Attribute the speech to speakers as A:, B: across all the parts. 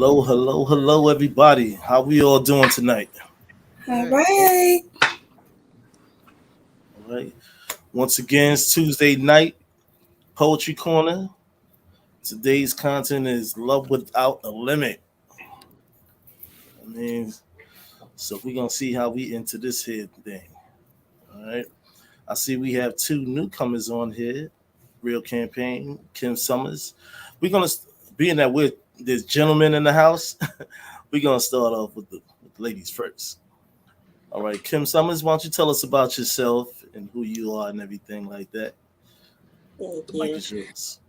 A: Hello, hello, hello, everybody. How we all doing tonight?
B: All
C: Good.
B: right.
A: All right. Once again, it's Tuesday night, Poetry Corner. Today's content is Love Without a Limit. I mean, so we're gonna see how we into this here thing. All right. I see we have two newcomers on here. Real Campaign, Kim Summers. We're gonna being that we're there's gentlemen in the house, we're gonna start off with the ladies first. All right, Kim Summers, why don't you tell us about yourself and who you are and everything like that?
B: Thank
A: The mic
B: you.
A: is yours.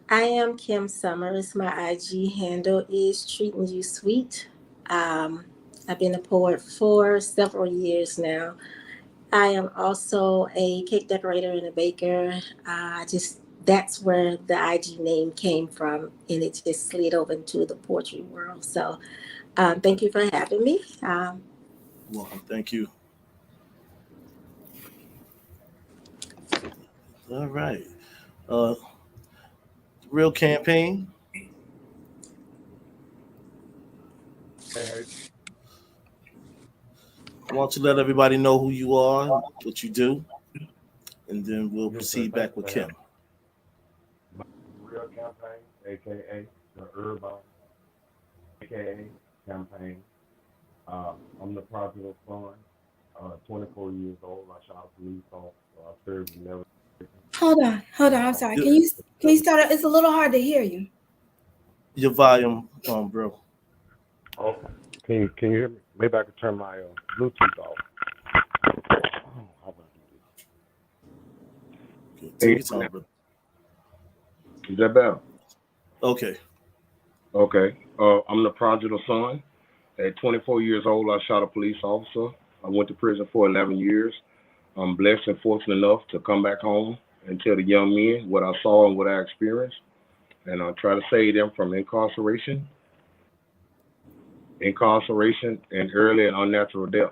B: I am Kim Summers. My IG handle is Treating You Sweet. Um, I've been a poet for several years now. I am also a cake decorator and a baker. That's where the IG name came from, and it just slid over into the poetry world. So, thank you for having me.
A: Welcome. Thank you. All right. Uh, Real Campaign.
C: Hey,
A: Why don't you let everybody know who you are, what you do, and then we'll
C: yes, sir.
A: proceed
C: Thank
A: back
C: you
A: with
C: for having
A: Kim.
C: me. My real campaign, aka the Urban, aka campaign. I'm the prodigal son. 24 years old. I shot police off. I served in never.
B: Hold on. I'm
C: Um,
B: sorry.
A: Your,
B: Can you start? It's a little hard to hear you.
A: your volume, bro.
C: okay. Can you hear me? Maybe I could turn my Bluetooth off. Oh, how about
A: Okay,
C: I do
A: take
C: this?
A: your time, bro.
C: Is that better?
A: Okay.
C: Okay. I'm the prodigal son. At 24 years old, I shot a police officer. I went to prison for 11 years. I'm blessed and fortunate enough to come back home and tell the young men what I saw and what I experienced, and I try to save them from incarceration, and early and unnatural death.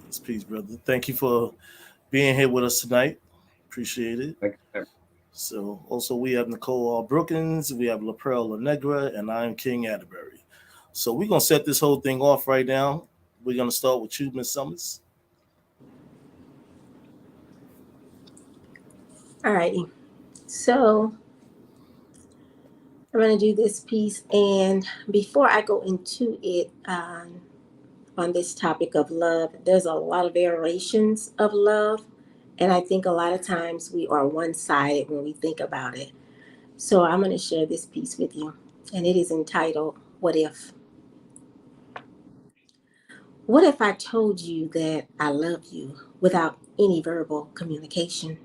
A: It's peace, brother. Thank you for being here with us tonight. Appreciate it.
C: Thank you.
A: So also we have Nicole R. Brookins, we have Laprel La Negra, and I'm King Atterbury. So we're gonna set this whole thing off right now. We're gonna start with you, Miss Summers.
B: All righty. So I'm going to do this piece, and before I go into it, on this topic of love, there's a lot of variations of love, and I think a lot of times we are one-sided when we think about it. So I'm going to share this piece with you, and it is entitled "What If." What if I told you that I love you without any verbal communication?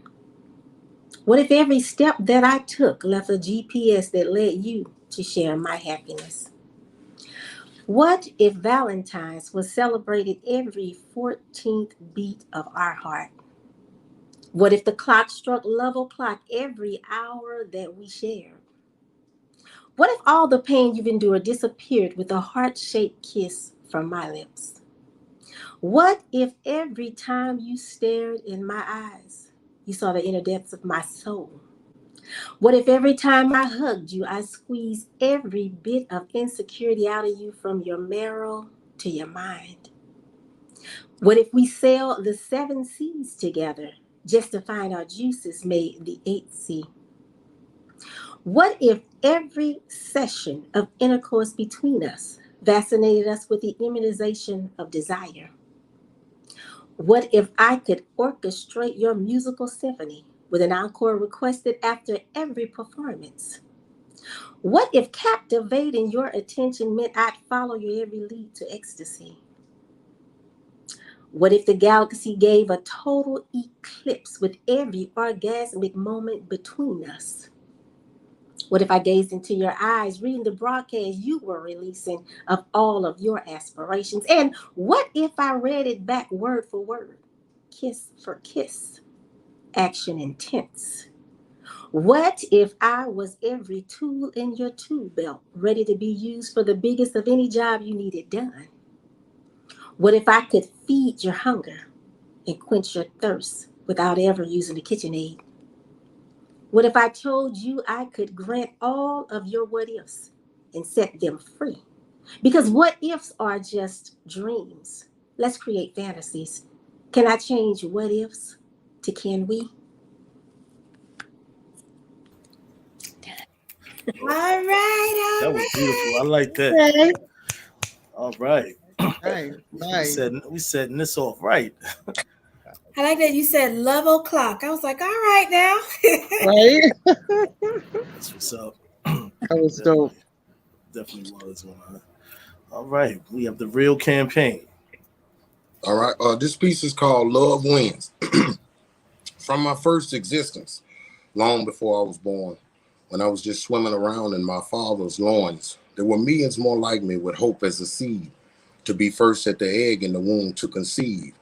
B: What if every step that I took left a GPS that led you to share my happiness? What if Valentine's was celebrated every 14th beat of our heart? What if the clock struck love o'clock every hour that we shared? What if all the pain you've endured disappeared with a heart shaped kiss from my lips? What if every time you stared in my eyes, you saw the inner depths of my soul? What if every time I hugged you, I squeezed every bit of insecurity out of you from your marrow to your mind? What if we sailed the seven seas together just to find our juices made the eighth sea? What if every session of intercourse between us vaccinated us with the immunization of desire? What if I could orchestrate your musical symphony with an encore requested after every performance? What if captivating your attention meant I'd follow your every lead to ecstasy? What if the galaxy gave a total eclipse with every orgasmic moment between us? What if I gazed into your eyes, reading the broadcast you were releasing of all of your aspirations? And what if I read it back word for word, kiss for kiss, action intense? What if I was every tool in your tool belt, ready to be used for the biggest of any job you needed done? What if I could feed your hunger and quench your thirst without ever using the KitchenAid? What if I told you I could grant all of your what ifs and set them free? Because what ifs are just dreams. Let's create fantasies. Can I change what ifs to can we?
D: All right,
A: That
D: all
A: was beautiful. I
D: right.
A: like that.
E: Okay.
A: All right.
E: Nice,
A: We
E: nice.
A: said we setting this off right.
D: I like that you said love o'clock. I was like, all right now.
E: Right?
A: That's what's up.
E: That was dope.
A: definitely, definitely was. All right. We have the real campaign.
C: All right. This piece is called Love Wins. From my first existence, long before I was born, when I was just swimming around in my father's loins, there were millions more like me with hope as a seed, to be first at the egg in the womb to conceive.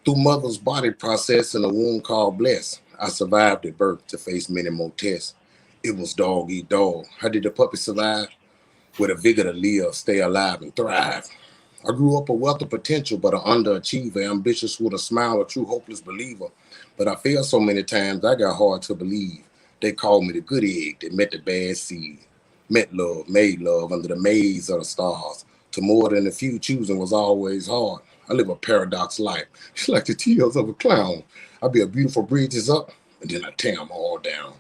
C: Through mother's body process in a womb called bless, I survived at birth to face many more tests. It was dog eat dog. How did the puppy survive? With a vigor to live, stay alive, and thrive. I grew up a wealth of potential, but an underachiever, ambitious with a smile, a true hopeless believer. But I failed so many times, I got hard to believe. They called me the good egg that met the bad seed. Met love, made love under the maze of the stars. To more than a few, choosing was always hard. I live a paradox life. It's like the tears of a clown. I build beautiful bridges up, and then I tear them all down.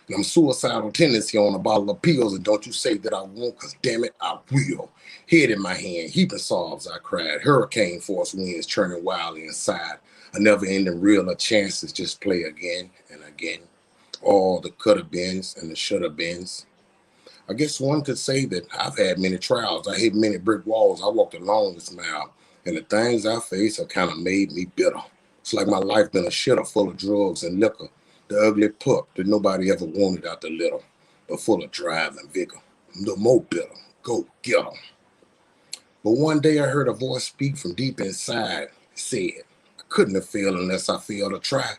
C: And I'm suicidal tendency on a bottle of pills, and don't you say that I won't, because damn it, I will. Head in my hand, heaping sobs I cried. Hurricane force winds churning wildly inside. A never-ending reel of chances just play again and again. All the coulda beens and the shoulda beens. I guess one could say that I've had many trials. I hit many brick walls. I walked the longest mile. And the things I faced have kind of made me bitter. It's like my life been a shitter full of drugs and liquor. The ugly pup that nobody ever wanted out the litter, but full of drive and vigor. The more bitter. Go get 'em. But one day I heard a voice speak from deep inside. It said, I couldn't have failed unless I failed to try.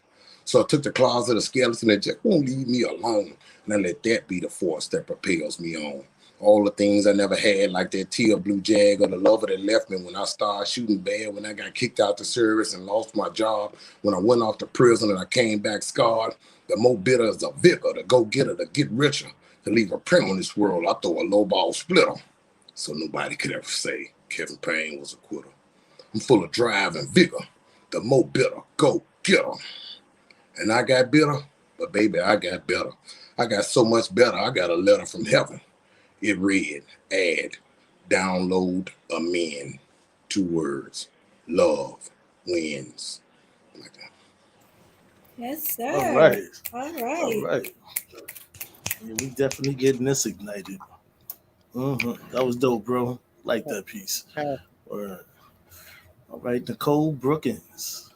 C: So I took the claws of the skeleton and just won't leave me alone. And I let that be the force that propels me on. All the things I never had, like that teal blue jag or the lover that left me when I started shooting bad, when I got kicked out the service and lost my job, when I went off to prison and I came back scarred. The more bitter is the vigor, the go-getter, to get richer, to leave a print on this world. I throw a low ball splitter, so nobody could ever say Kevin Payne was a quitter. I'm full of drive and vigor. The more bitter, go get 'em. And I got bitter, but baby, I got better. I got so much better, I got a letter from heaven. It read, add, download, amend. 2 words, love wins. Like that.
D: Yes,
A: All
D: sir.
A: right.
D: All
A: All
D: right.
A: right. Yeah, we definitely getting this ignited. That was dope, bro. Like that piece.
E: Okay.
A: Word. All right, Nicole Brookins.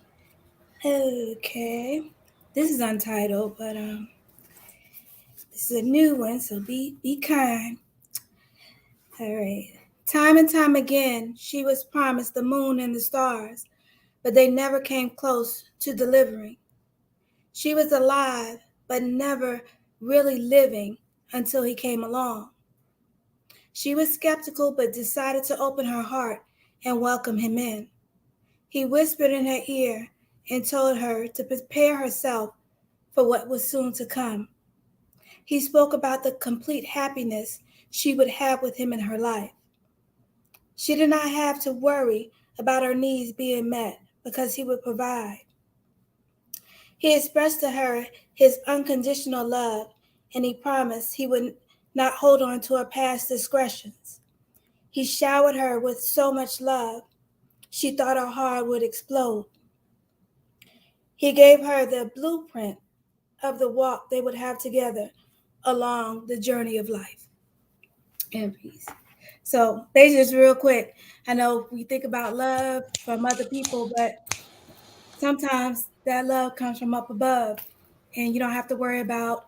D: Okay. This is untitled, but this is a new one, so be kind. All right. Time and time again, she was promised the moon and the stars, but they never came close to delivering. She was alive, but never really living until he came along. She was skeptical, but decided to open her heart and welcome him in. He whispered in her ear and told her to prepare herself for what was soon to come. He spoke about the complete happiness she would have with him in her life. She did not have to worry about her needs being met because he would provide. He expressed to her his unconditional love, and he promised he would not hold on to her past discretions. He showered her with so much love, she thought her heart would explode. He gave her the blueprint of the walk they would have together along the journey of life. And peace. So, basically, just real quick, I know we think about love from other people, but sometimes that love comes from up above, and you don't have to worry about,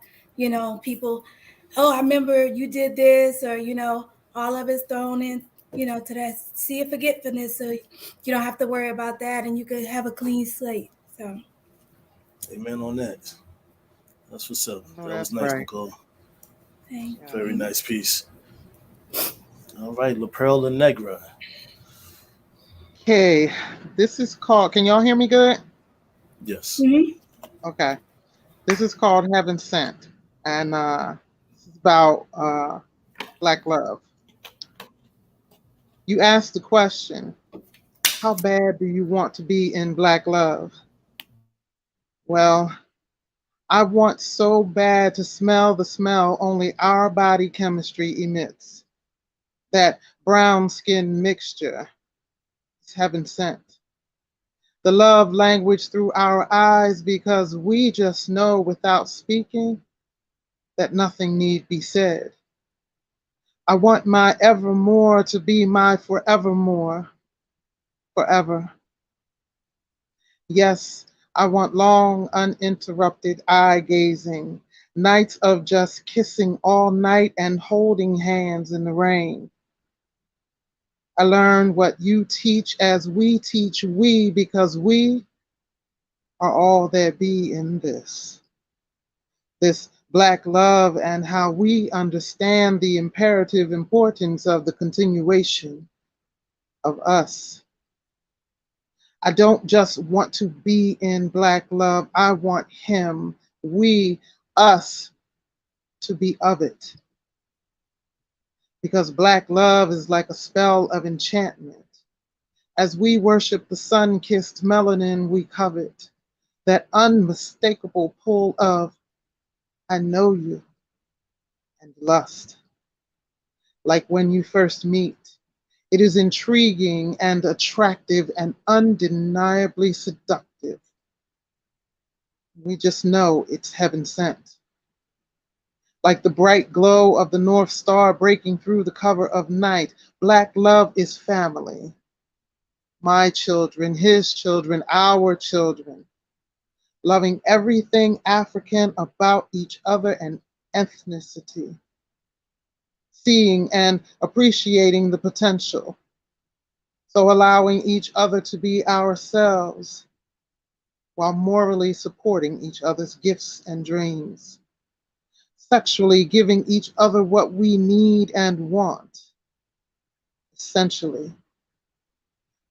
D: people. Oh, I remember you did this, or all of it's thrown in, to that sea of forgetfulness. So you don't have to worry about that, and you could have a clean slate. So,
A: Amen on that. That's what's up.
E: No,
A: That was
E: that's
A: nice,
E: right.
A: Nicole.
D: thank
E: Yeah.
A: Very
D: you.
A: nice piece. All right, La Perla Negra.
E: Okay. This is called, can y'all hear me good?
A: Yes.
D: Mm-hmm.
E: Okay. This is called Heaven Sent. and this is about black love. You asked the question, how bad do you want to be in black love? Well, I want so bad to smell the smell only our body chemistry emits. That brown skin mixture is heaven sent. The love language through our eyes because we just know without speaking that nothing need be said. I want my evermore to be my forevermore, forever. Yes, I want long, uninterrupted eye gazing, nights of just kissing all night and holding hands in the rain. I learn what you teach as we teach we because we are all there be in this. This black love and how we understand the imperative importance of the continuation of us. I don't just want to be in black love. I want him, we, us to be of it. Because black love is like a spell of enchantment. As we worship the sun kissed melanin we covet, that unmistakable pull of, I know you, and lust. Like when you first meet, it is intriguing and attractive and undeniably seductive. We just know it's heaven sent. Like the bright glow of the North Star breaking through the cover of night, black love is family. My children, his children, our children, loving everything African about each other and ethnicity, seeing and appreciating the potential, so allowing each other to be ourselves while morally supporting each other's gifts and dreams, sexually giving each other what we need and want, essentially,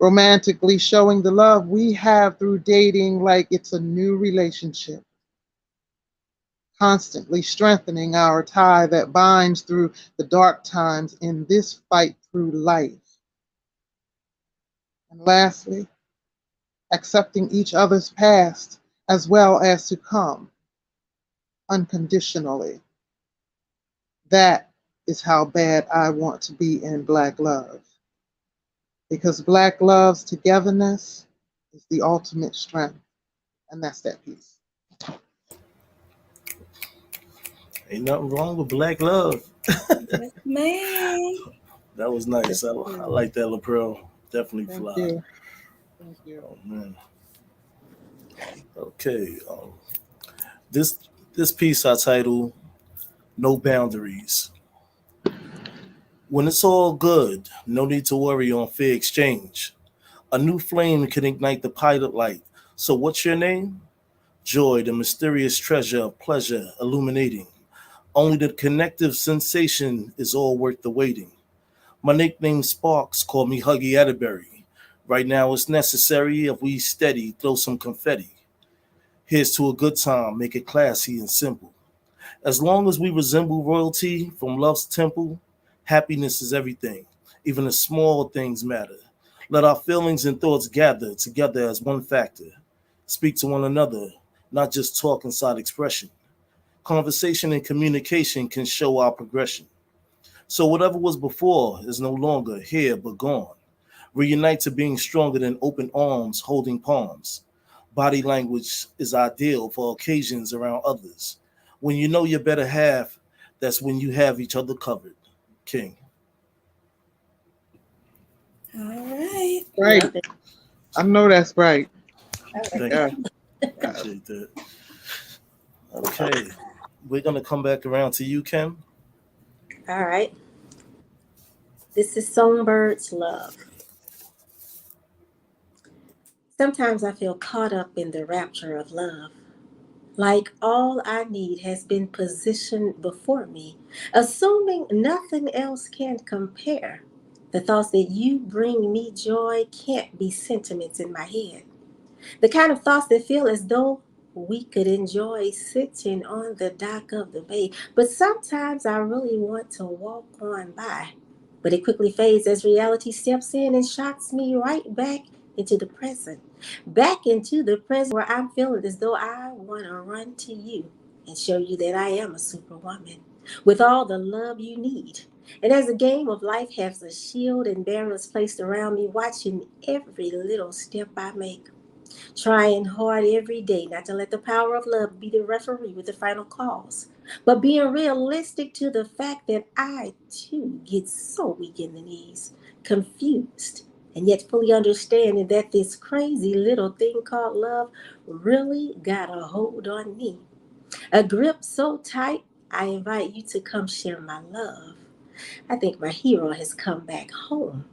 E: romantically showing the love we have through dating like it's a new relationship, constantly strengthening our tie that binds through the dark times in this fight through life. And lastly, accepting each other's past as well as to come unconditionally. That is how bad I want to be in black love. Because black love's togetherness is the ultimate strength. And that's that piece.
A: Ain't nothing wrong with black love.
D: Yes, ma'am.
A: That was
E: Yes,
A: nice. I
E: sir.
A: like that, LaPro. Definitely
E: Thank
A: fly.
E: you. Thank you.
A: Oh man. Okay. This this piece I title "No Boundaries." When it's all good, no need to worry on fair exchange. A new flame can ignite the pilot light. So what's your name? Joy, the mysterious treasure of pleasure illuminating. Only the connective sensation is all worth the waiting. My nickname Sparks call me Huggy Atterbury. Right now it's necessary if we steady, throw some confetti. Here's to a good time, make it classy and simple. As long as we resemble royalty from love's temple, happiness is everything. Even the small things matter. Let our feelings and thoughts gather together as one factor. Speak to one another, not just talk inside expression. Conversation and communication can show our progression. So whatever was before is no longer here but gone. Reunite to being stronger than open arms holding palms. Body language is ideal for occasions around others. When you know your better half, that's when you have each other covered. King.
D: All right.
E: Right.
B: Love it.
E: I know that's right.
A: Thank
E: Yeah.
A: you. Appreciate that. Okay. We're gonna come back around to you, Kim.
B: All right. This is Songbird's Love. Sometimes I feel caught up in the rapture of love. Like all I need has been positioned before me, assuming nothing else can compare. The thoughts that you bring me joy can't be sentiments in my head. The kind of thoughts that feel as though we could enjoy sitting on the dock of the bay. But sometimes I really want to walk on by. But it quickly fades as reality steps in and shocks me right back into the present. Back into the present where I'm feeling as though I want to run to you and show you that I am a superwoman with all the love you need. And as the game of life has a shield and barriers placed around me, watching every little step I make, trying hard every day not to let the power of love be the referee with the final calls, but being realistic to the fact that I too get so weak in the knees, confused, and yet fully understanding that this crazy little thing called love really got a hold on me. A grip so tight, I invite you to come share my love. I think my hero has come back home.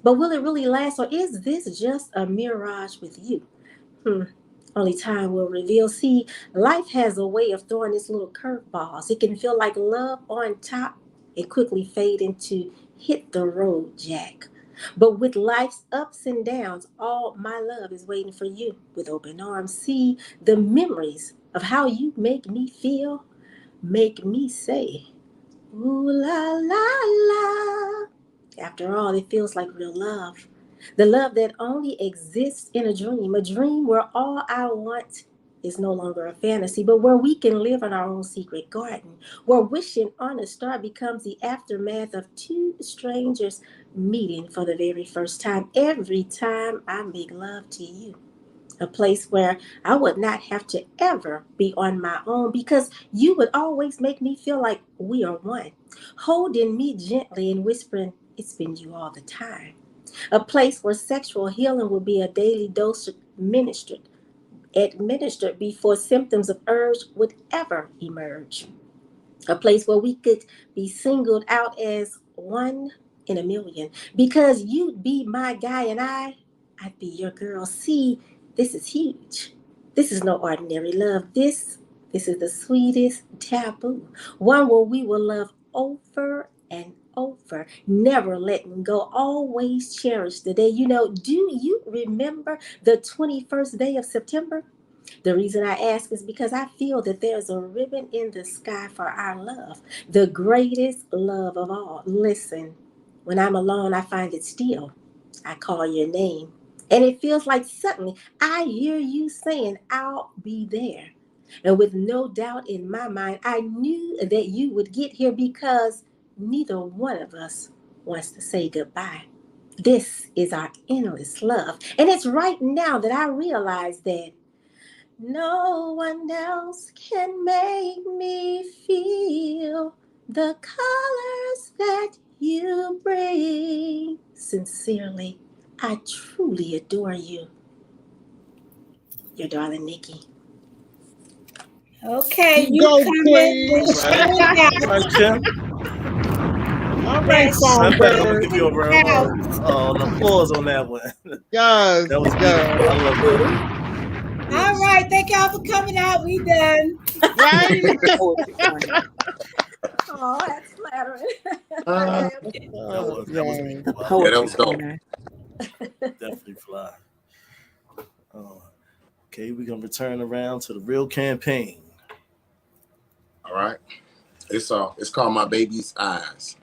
B: But will it really last, or is this just a mirage with you? Hmm. Only time will reveal. See, life has a way of throwing its little curveballs. It can feel like love on top and quickly fade into hit the road, Jack. But with life's ups and downs, all my love is waiting for you with open arms. See, the memories of how you make me feel make me say, ooh la la la. After all, it feels like real love. The love that only exists in a dream where all I want is no longer a fantasy, but where we can live in our own secret garden, where wishing on a star becomes the aftermath of two strangers meeting for the very first time every time I make love to you. A place where I would not have to ever be on my own because you would always make me feel like we are one, holding me gently and whispering, it's been you all the time. A place where sexual healing will be a daily dose administered before symptoms of urge would ever emerge. A place where we could be singled out as one in a million because you'd be my guy and I'd be your girl. See, this is huge. This is no ordinary love. This is the sweetest taboo. One where we will love over and over, never letting go, always cherish the day. Do you remember the 21st day of September? The reason I ask is because I feel that there's a ribbon in the sky for our love, the greatest love of all. Listen, when I'm alone, I find it still. I call your name. And it feels like suddenly I hear you saying, I'll be there. And with no doubt in my mind, I knew that you would get here because neither one of us wants to say goodbye. This is our endless love. And it's right now that I realize that no one else can make me feel the colors that you bring. Sincerely, I truly adore you. Your darling Nikki.
D: Okay, you
E: Go,
D: coming
E: Queen.
D: with
A: All right.
D: showing
A: All right,
D: out
A: Kim.
E: All right,
D: that
A: Matter of fact, I'm gonna
E: songbird.
A: give you a
D: showing out.
A: an applause on that one.
E: Yes,
A: That was beautiful. I
E: yes.
A: love that.
D: All
A: Yes.
D: right, thank y'all for coming out. We done.
E: Right?
B: Poetry corner. Oh, that's flattering.
C: Uh,
A: That was
E: Okay.
B: The
A: beautiful. I
C: yeah,
A: love
C: that
B: poetry
C: was
A: that.
C: dope.
B: corner.
A: Definitely fly. Uh, okay, we're gonna return around to the real campaign.
C: All right. It's called My Baby's Eyes.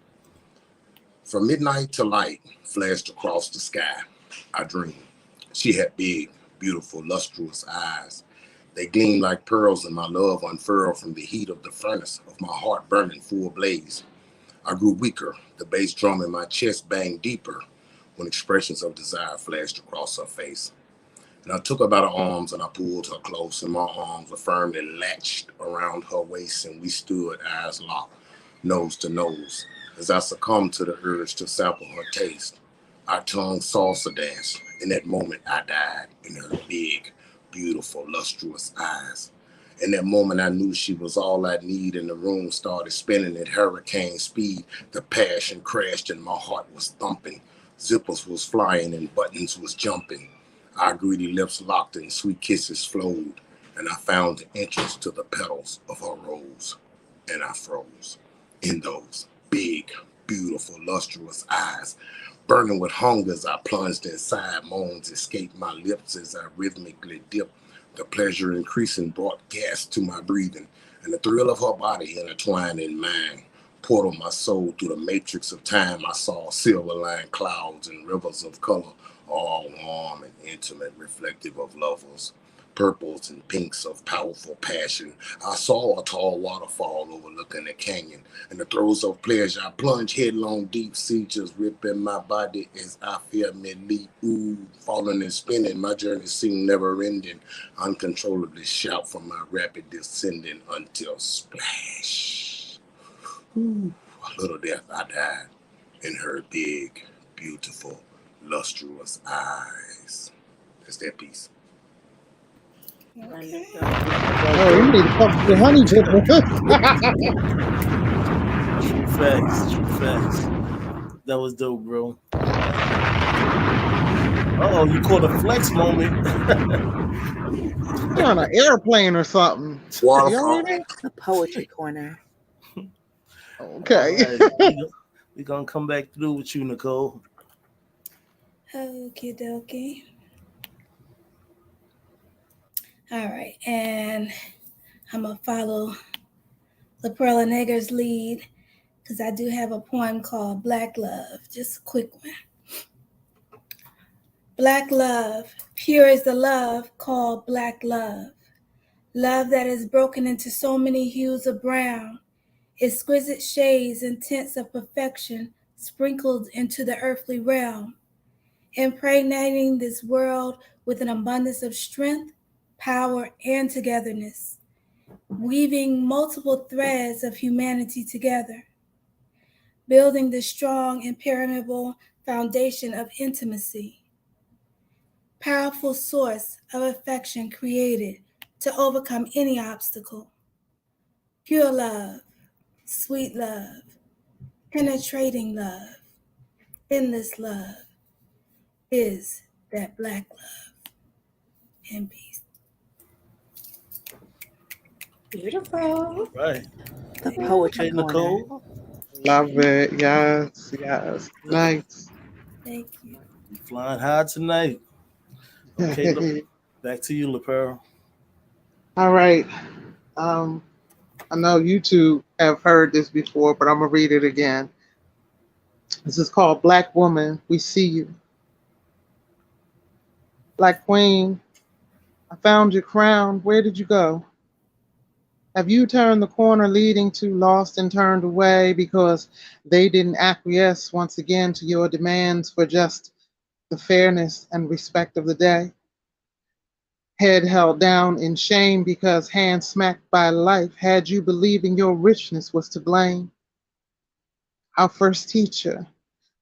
C: From midnight to light flashed across the sky. I dreamed. She had big, beautiful, lustrous eyes. They gleamed like pearls, and my love unfurled from the heat of the furnace of my heart burning full blaze. I grew weaker, the bass drum in my chest banged deeper when expressions of desire flashed across her face. And I took her by the arms and I pulled her close, and my arms were firmly latched around her waist, and we stood, eyes locked, nose to nose, as I succumbed to the urge to sample her taste. Our tongues salsa danced. In that moment, I died in her big, beautiful, lustrous eyes. In that moment, I knew she was all I need, and the room started spinning at hurricane speed. The passion crashed, and my heart was thumping. Zippers was flying, and buttons was jumping. Our greedy lips locked, and sweet kisses flowed, and I found the entrance to the petals of her rose, and I froze in those big, beautiful, lustrous eyes. Burning with hunger as I plunged inside, moans escaped my lips as I rhythmically dipped. The pleasure increasing brought gas to my breathing, and the thrill of her body intertwined in mine. Portal my soul through the matrix of time. I saw silver-lined clouds and rivers of color, all warm and intimate, reflective of lovers. Purples and pinks of powerful passion. I saw a tall waterfall overlooking a canyon. In the throes of pleasure, I plunged headlong deep sea, just ripping my body as I felt me leap, ooh, falling and spinning. My journey seemed never ending. Uncontrollably shout from my rapid descending until splash. Ooh, a little death I died in her big, beautiful, lustrous eyes. That's that piece.
D: Okay.
E: Oh, you need to come to the honey dripper.
A: True facts. True facts. That was dope, bro. Oh, you caught a flex moment.
E: You're on an airplane or something. You all
C: Waterfall.
E: right?
F: The poetry corner.
A: All
E: Okay.
A: right. We gonna come back through with you, Nicole.
D: Okie dokie. All right. And I'm going to follow La Perla Neger's lead because I do have a poem called Black Love. Just a quick one. Black love, pure is the love called black love. Love that is broken into so many hues of brown, exquisite shades and tints of perfection sprinkled into the earthly realm, impregnating this world with an abundance of strength, power, and togetherness, weaving multiple threads of humanity together, building the strong, impermeable foundation of intimacy, powerful source of affection created to overcome any obstacle. Pure love, sweet love, penetrating love, endless love is that black love. In peace.
B: Beautiful.
A: Right.
F: The
A: Okay,
F: poetry corner.
A: Nicole.
E: Love it. Yes, yes.
A: Good.
E: Nice.
D: Thank you.
A: You flying high tonight. Okay, look. Back to you, LaPerl.
E: All right. Um, I know you two have heard this before, but I'm gonna read it again. This is called Black Woman, We See You. Black Queen, I found your crown. Where did you go? Have you turned the corner leading to lost and turned away because they didn't acquiesce once again to your demands for just the fairness and respect of the day? Head held down in shame because hand smacked by life had you believing your richness was to blame. Our first teacher,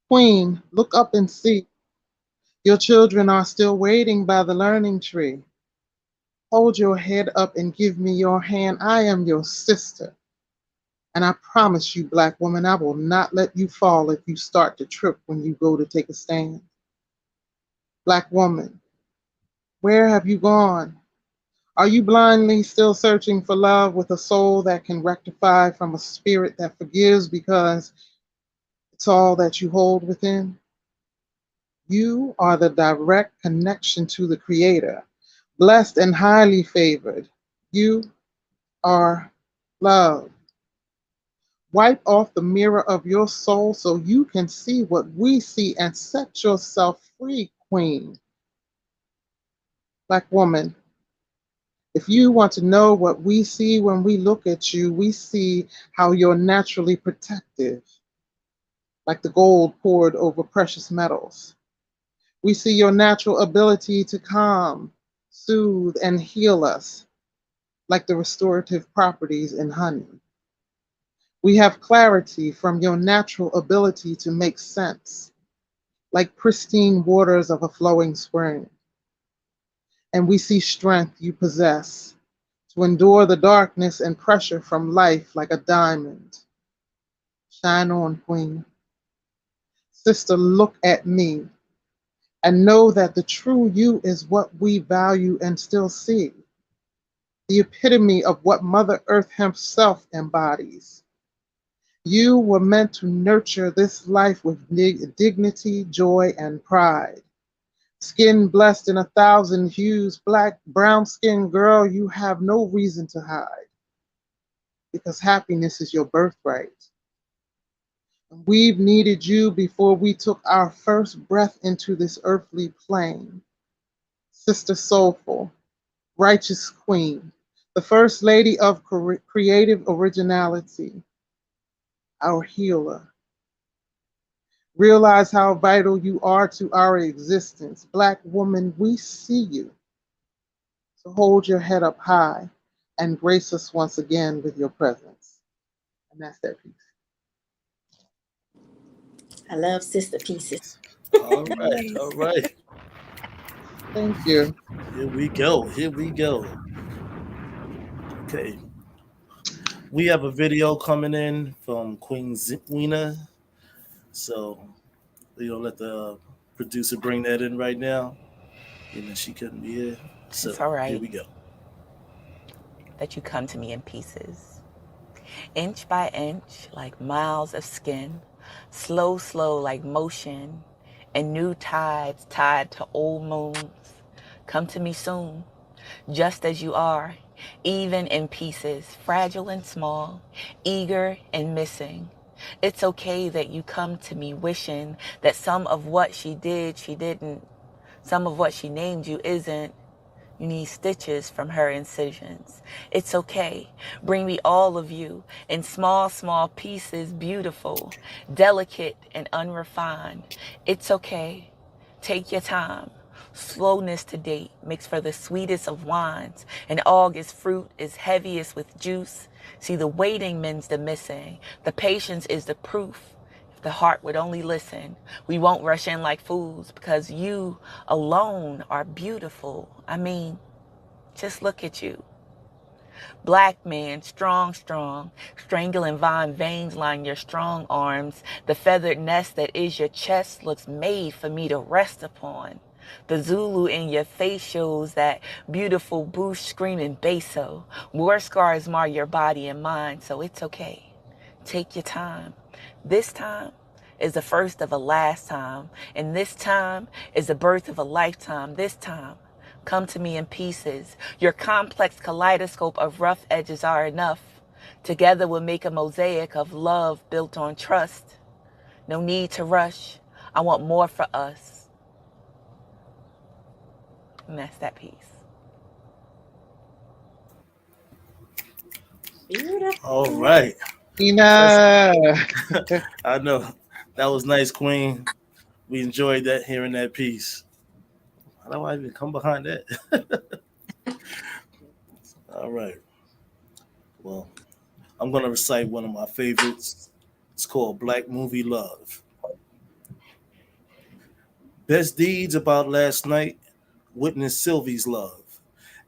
E: Queen, look up and see. Your children are still waiting by the learning tree. Hold your head up and give me your hand. I am your sister. And I promise you, Black woman, I will not let you fall if you start to trip when you go to take a stand. Black woman, where have you gone? Are you blindly still searching for love with a soul that can rectify from a spirit that forgives because it's all that you hold within? You are the direct connection to the Creator, blessed and highly favored. You are love. Wipe off the mirror of your soul so you can see what we see and set yourself free, Queen. Black woman, if you want to know what we see when we look at you, we see how you're naturally protective, like the gold poured over precious metals. We see your natural ability to calm, soothe, and heal us, like the restorative properties in honey. We have clarity from your natural ability to make sense, like pristine waters of a flowing spring. And we see strength you possess to endure the darkness and pressure from life like a diamond. Shine on, Queen. Sister, look at me and know that the true you is what we value and still see, the epitome of what Mother Earth herself embodies. You were meant to nurture this life with dignity, joy, and pride. Skin blessed in 1,000 hues, black, brown skinned girl, you have no reason to hide because happiness is your birthright. We've needed you before we took our first breath into this earthly plane. Sister Soulful, righteous queen, the first lady of creative originality, our healer. Realize how vital you are to our existence. Black woman, we see you. So hold your head up high and grace us once again with your presence. And that's that piece.
B: I love sister pieces.
A: All right, all
D: Nice.
A: right.
E: Thank you.
A: Here we go. Here we go. Okay. We have a video coming in from Queen Weena. So let the producer bring that in right now. She couldn't be here.
F: It's
A: So
F: all
A: here
F: right
A: we go.
F: that you come to me in pieces. Inch by inch, like miles of skin. Slow, slow, like motion. And new tides tied to old moons. Come to me soon, just as you are, even in pieces, fragile and small, eager and missing. It's okay that you come to me wishing that some of what she did, she didn't. Some of what she named you isn't. You need stitches from her incisions. It's okay. Bring me all of you in small, small pieces, beautiful, delicate, and unrefined. It's okay. Take your time. Slowness to date makes for the sweetest of wines, and August fruit is heaviest with juice. See, the waiting mends the missing. The patience is the proof. If the heart would only listen, we won't rush in like fools because you alone are beautiful. I mean, just look at you. Black man, strong, strong, strangling vine veins line your strong arms. The feathered nest that is your chest looks made for me to rest upon. The Zulu in your face shows that beautiful bush screaming basso. War scars mar your body and mind, so it's okay. Take your time. This time is the first of a last time, and this time is the birth of a lifetime. This time, come to me in pieces. Your complex kaleidoscope of rough edges are enough. Together we'll make a mosaic of love built on trust. No need to rush. I want more for us. And that's that piece.
A: All
B: Beautiful.
A: right. First,
E: Ina.
A: I know that was nice, Queen. We enjoyed that hearing that piece. How do I even come behind that? All right. Well, I'm gonna recite one of my favorites. It's called Black Movie Love. Best deeds about last night. Witness Sylvie's love.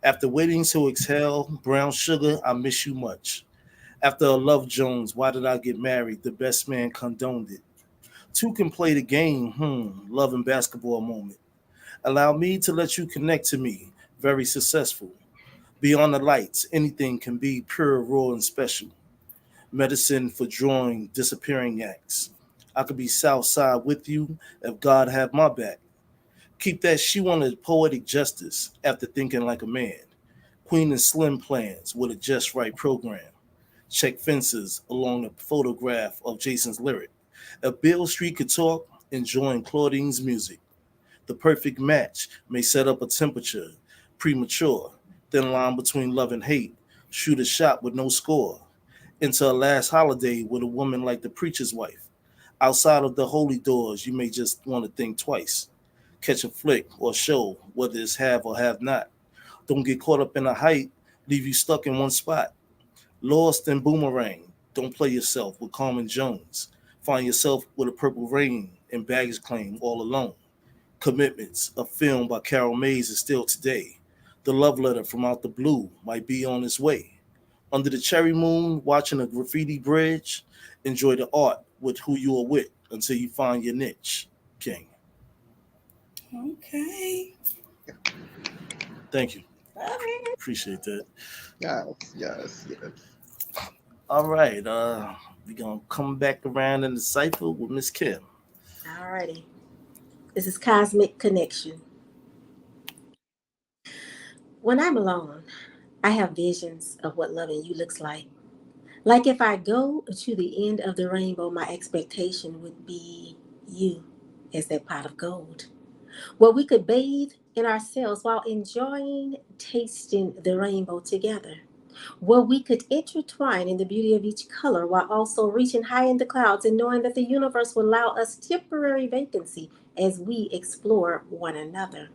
A: After waiting to exhale, brown sugar, I miss you much. After a love Jones, why did I get married? The best man condoned it. Two can play the game, love and basketball moment. Allow me to let you connect to me, very successful. Beyond the lights, anything can be pure, raw, and special. Medicine for drawing disappearing acts. I could be south side with you if God had my back. Keep that shoe on the poetic justice after thinking like a man. Queen and Slim plans with a just right program. Check fences along the photograph of Jason's lyric. If Bill Street could talk, enjoying Claudine's music. The perfect match may set up a temperature, premature, thin line between love and hate. Shoot a shot with no score. Into a last holiday with a woman like the preacher's wife. Outside of the holy doors, you may just want to think twice. Catch a flick or show, whether it's have or have not. Don't get caught up in a hype, leave you stuck in one spot. Lost in boomerang. Don't play yourself with Carmen Jones. Find yourself with a purple rain and baggage claim all alone. Commitments, a film by Carol Mays is still today. The love letter from out the blue might be on its way. Under the cherry moon, watching a graffiti bridge, enjoy the art with who you are with until you find your niche. King.
D: Okay.
A: Thank you.
B: Love it.
A: Appreciate that.
E: Yes, yes, yes.
A: All right. We're gonna come back around in the cipher with Miss Kim.
B: Alrighty. This is Cosmic Connection. When I'm alone, I have visions of what loving you looks like. Like if I go to the end of the rainbow, my expectation would be you as that pot of gold, where we could bathe in ourselves while enjoying tasting the rainbow together, where we could intertwine in the beauty of each color while also reaching high in the clouds and knowing that the universe will allow us temporary vacancy as we explore one another,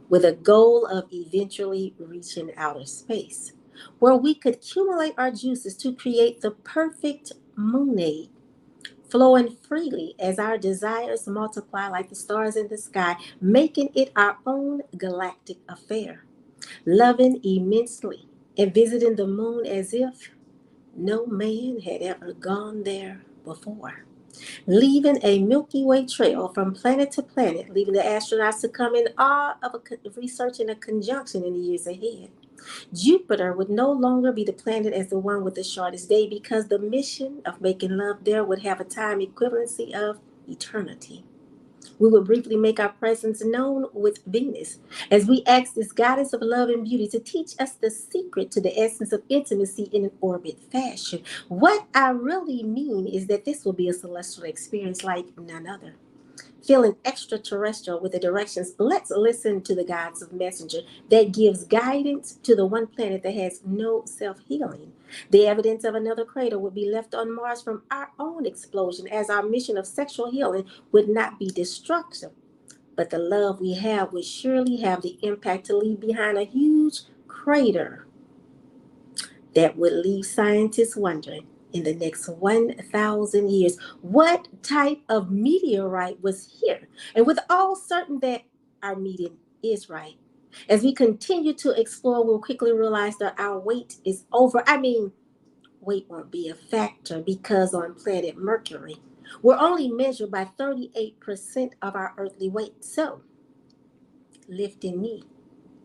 B: with a goal of eventually reaching outer space, where we could accumulate our juices to create the perfect moonade, flowing freely as our desires multiply like the stars in the sky, making it our own galactic affair, loving immensely and visiting the moon as if no man had ever gone there before, leaving a Milky Way trail from planet to planet, leaving the astronauts to come in awe of research in a conjunction in the years ahead. Jupiter would no longer be the planet as the one with the shortest day because the mission of making love there would have a time equivalency of eternity. We would briefly make our presence known with Venus as we ask this goddess of love and beauty to teach us the secret to the essence of intimacy in an orbit fashion. What I really mean is that this will be a celestial experience like none other. Feeling extraterrestrial with the directions, let's listen to the God's of Messenger that gives guidance to the one planet that has no self healing. The evidence of another crater would be left on Mars from our own explosion, as our mission of sexual healing would not be destructive, but the love we have would surely have the impact to leave behind a huge crater that would leave scientists wondering in the next 1,000 years what type of meteorite was here. And with all certain that our meeting is right. As we continue to explore, we'll quickly realize that our wait is over. Weight won't be a factor because on planet Mercury, we're only measured by 38% of our earthly weight. So, lifting me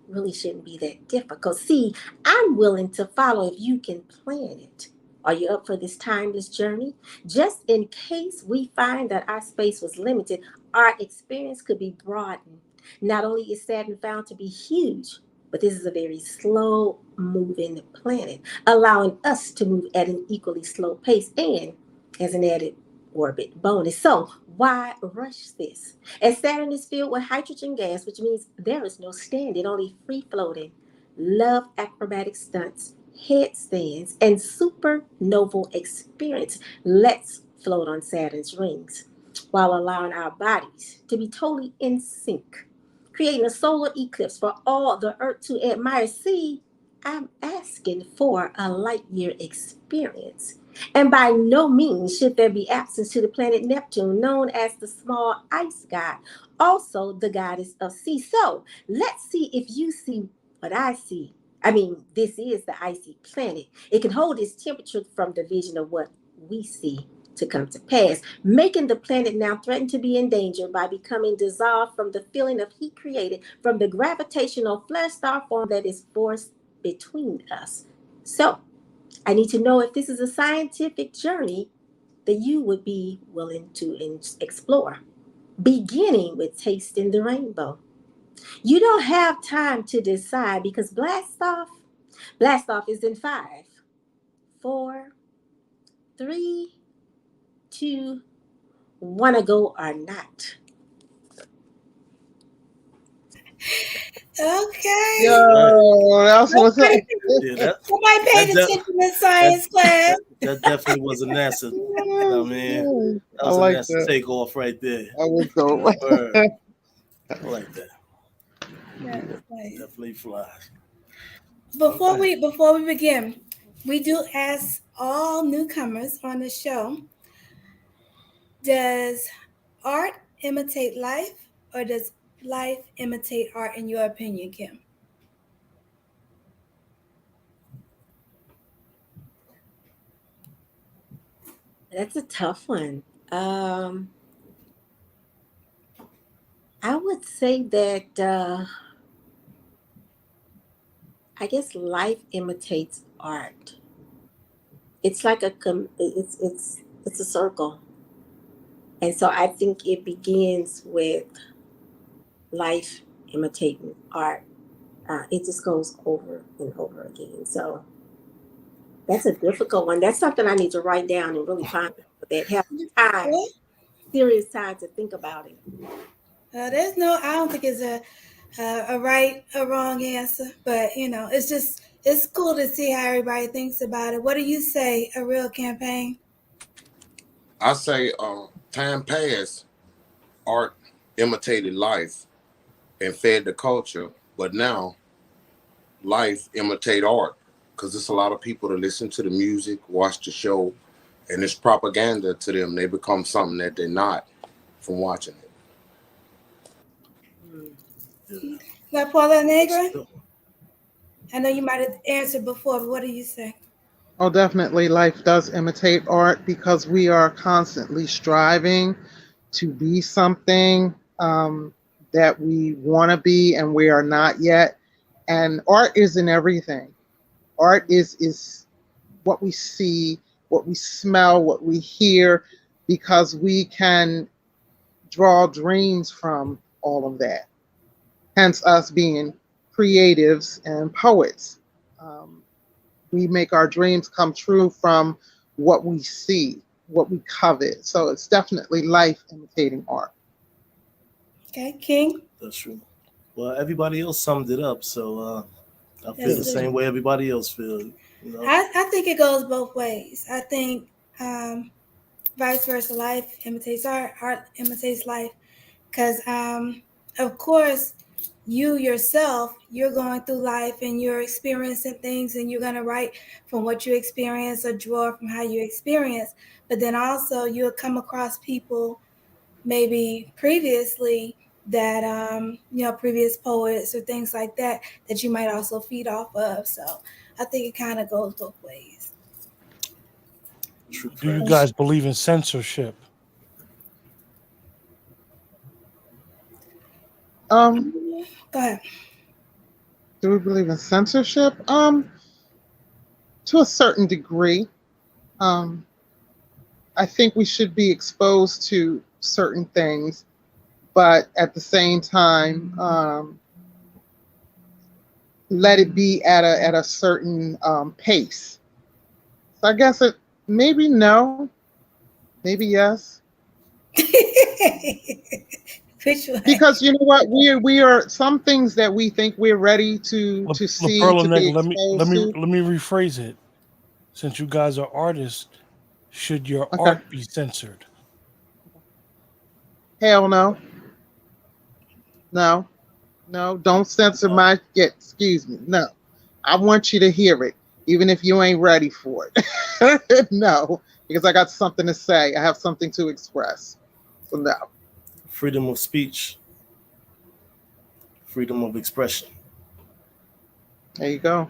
B: really shouldn't be that difficult. See, I'm willing to follow if you can plan it. Are you up for this timeless journey? Just in case we find that our space was limited, our experience could be broadened. Not only is Saturn found to be huge, but this is a very slow moving planet, allowing us to move at an equally slow pace and as an added orbit bonus. So, why rush this? As Saturn is filled with hydrogen gas, which means there is no standing, only free floating, love acrobatic stunts, headstands, and supernoval experience. Let's float on Saturn's rings while allowing our bodies to be totally in sync, creating a solar eclipse for all the Earth to admire. See, I'm asking for a light year experience. And by no means should there be absence to the planet Neptune, known as the small ice god, also the goddess of sea. So let's see if you see what I see. This is the icy planet. It can hold its temperature from the vision of what we see to come to pass, making the planet now threatened to be endangered by becoming dissolved from the feeling of heat created from the gravitational flesh star form that is forced between us. So, I need to know if this is a scientific journey that you would be willing to explore, beginning with tasting the rainbow. You don't have time to decide because blast off is in 5, 4, 3, 2, wanna go or not.
D: Okay.
A: All right.
E: Yo, that's what's up.
D: Nobody,
A: Yeah, that
D: nobody paid
A: that that
D: attention in
A: that
D: science class.
A: that definitely was a NASA. I mean, that
E: I
A: was a
E: like
A: NASA
E: that.
A: takeoff right there.
E: That was dope.
A: Word. I like that.
D: That's nice.
A: Definitely flies. All
D: Before
A: right.
D: we begin, we do ask all newcomers on the show, does art imitate life or does life imitate art in your opinion, Kim?
B: That's a tough one. Um, I would say that I guess life imitates art. it's like it's a circle. And so I think it begins with life imitating art. It just goes over and over again. So that's a difficult one. That's something I need to write down and really ponder that. Have time,
D: Well,
B: serious time to think about it.
D: there's no. I don't think it's a right or wrong answer, but it's cool to see how everybody thinks about it. What do you say? A real campaign?
C: I say, time passed, art imitated life and fed the culture, but now life imitate art because there's a lot of people that listen to the music, watch the show, and it's propaganda to them. They become something that they're not from watching it.
B: Mm.
A: Yeah,
D: La Paula
A: that's
D: Negra?
A: true.
D: I know you might have answered before, but what do you say?
E: Oh, definitely, life does imitate art because we are constantly striving to be something that we want to be and we are not yet. And art isn't everything. Art is what we see, what we smell, what we hear, because we can draw dreams from all of that. Hence, us being creatives and poets. Um, we make our dreams come true from what we see, what we covet. So it's definitely life imitating art.
D: Okay, King.
A: That's true. Well, everybody else summed it up, so I feel
D: That's
A: the
D: it.
A: same way everybody else feels. You know,
D: I think it goes both ways. I think vice versa, life imitates art, art imitates life. Because, of course, you yourself, you're going through life and you're experiencing things and you're going to write from what you experience or draw from how you experience. But then also, you'll come across people maybe previously that, previous poets or things like that, that you might also feed off of. So I think it kind of goes both ways.
A: true
G: Do you
A: facts.
G: guys believe in censorship?
E: Um,
D: Go ahead.
E: do we believe in censorship? To a certain degree. Um, I think we should be exposed to certain things, but at the same time, let it be at a certain pace. So I guess it maybe no, maybe yes,
D: Which one?
E: because you know what, we are some things that we think we're ready to
G: La
E: see,
G: Perla
E: to be
G: Negra, let me let
E: exposed
G: me
E: to.
G: let me rephrase it. Since you guys are artists, should your
E: Okay,
G: art be censored?
E: hell no, no, no, don't censor
A: No,
E: my. Yeah, excuse me, no. I want you to hear it, even if you ain't ready for it. No, because I got something to say. I have something to express. So no.
A: freedom of speech, freedom of expression.
E: There you go.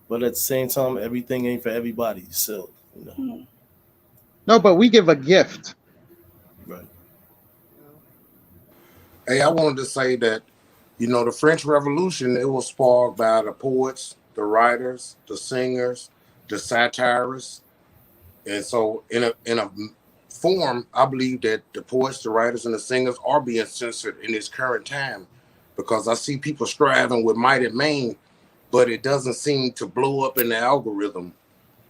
A: But at the same time, everything ain't for everybody. So, you know,
E: No, but we give a gift.
A: right.
C: Hey, I wanted to say that, the French Revolution, it was sparked by the poets, the writers, the singers, the satirists. And so in a form, I believe that the poets, the writers, and the singers are being censored in this current time because I see people striving with might and main, but it doesn't seem to blow up in the algorithm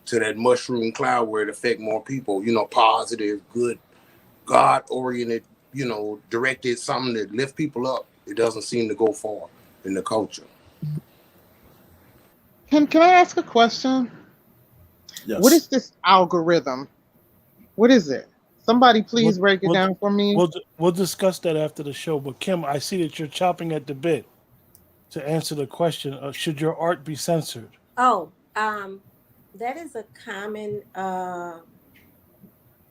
C: to that mushroom cloud where it affect more people, positive, good, God oriented, directed something that lift people up. It doesn't seem to go far in the culture.
E: Can I ask a question? What
A: Yes.
E: is this algorithm? What is it? Somebody
G: We'll
E: please break it
G: we'll
E: down for me.
G: we'll discuss that after the show. But Kim, I see that you're chopping at the bit to answer the question: should your art be censored?
B: Oh, that is a common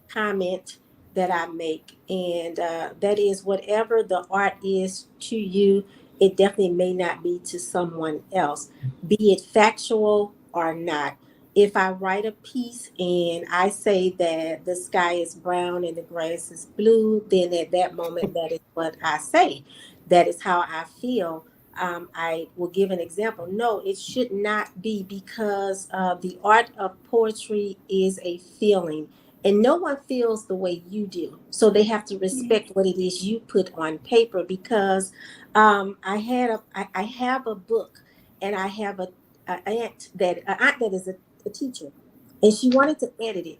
B: comment that I make, and that is whatever the art is to you, it definitely may not be to someone else, be it factual or not. If I write a piece and I say that the sky is brown and the grass is blue, then at that moment, that is what I say. That is how I feel. I will give an example. No, it should not be, because the art of poetry is a feeling, and no one feels the way you do. So they have to respect what it is you put on paper. Because I have a book, and I have a aunt that is a teacher, and she wanted to edit it.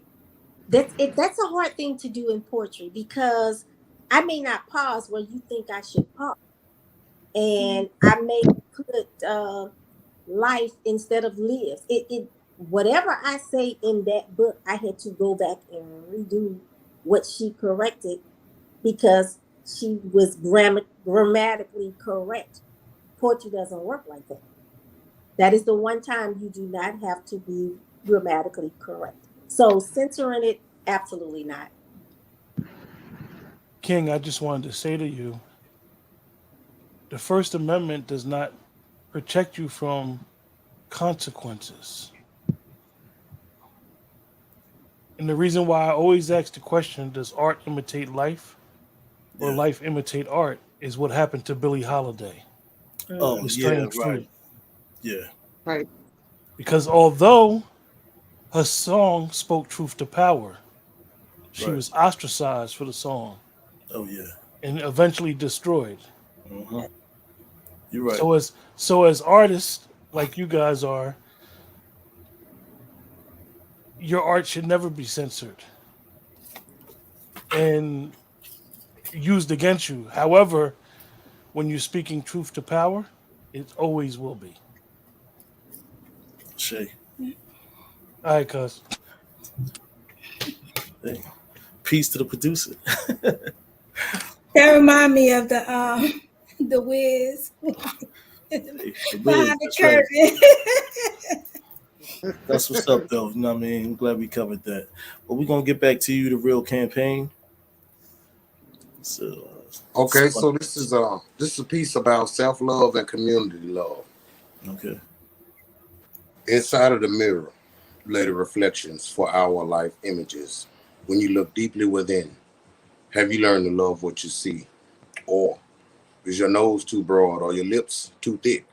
B: That's a hard thing to do in poetry, because I may not pause where you think I should pause, and I may put life instead of lives. It whatever I say in that book, I had to go back and redo what she corrected, because she was grammatically correct. Poetry doesn't work like that. That is the one time you do not have to be grammatically correct. So censoring it, absolutely not.
G: King, I just wanted to say to you, the First Amendment does not protect you from consequences. And the reason why I always ask the question, does art imitate life or
A: Yeah.
G: life imitate art, is what happened to Billie Holiday
A: Oh
G: with
B: Mm.
A: yeah,
G: Strange
A: right.
G: Fruit.
A: Yeah.
E: Right.
G: Because although her song spoke truth to power, she
A: Right.
G: was ostracized for the song
A: Oh yeah.
G: and eventually destroyed.
A: Uh-huh. You're right.
G: So as artists like you guys are, your art should never be censored and used against you. However, when you're speaking truth to power, it always will be.
A: Shay.
G: All right, cuz.
A: Hey. Peace to the producer.
D: That remind me of the the Wiz
A: Hey, the Wiz.
D: behind the
A: That's right.
D: curtain.
A: That's what's up, though. You know what I mean? I'm glad we covered that. But we're gonna get back to you, the real campaign. So,
C: Okay, so
A: Sponge.
C: this is a piece about self-love and community love.
A: Okay.
C: Inside of the mirror lay the reflections for our life images. When you look deeply within, have you learned to love what you see? Or is your nose too broad or your lips too thick?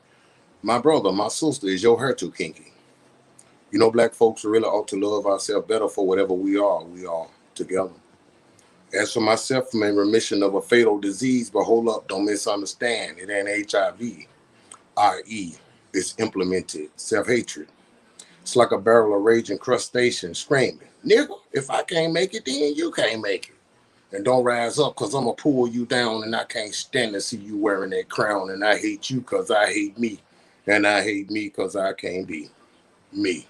C: My brother, my sister, is your hair too kinky? You know, black folks really ought to love ourselves better for whatever we are together. As for myself, I'm in remission of a fatal disease, but hold up, don't misunderstand. It ain't HIV, i.e., it's implemented self-hatred. It's like a barrel of raging crustacean screaming, nigga, if I can't make it, then you can't make it. And don't rise up, because I'm going to pull you down, and I can't stand to see you wearing that crown, and I hate you because I hate me, and I hate me because I can't be me.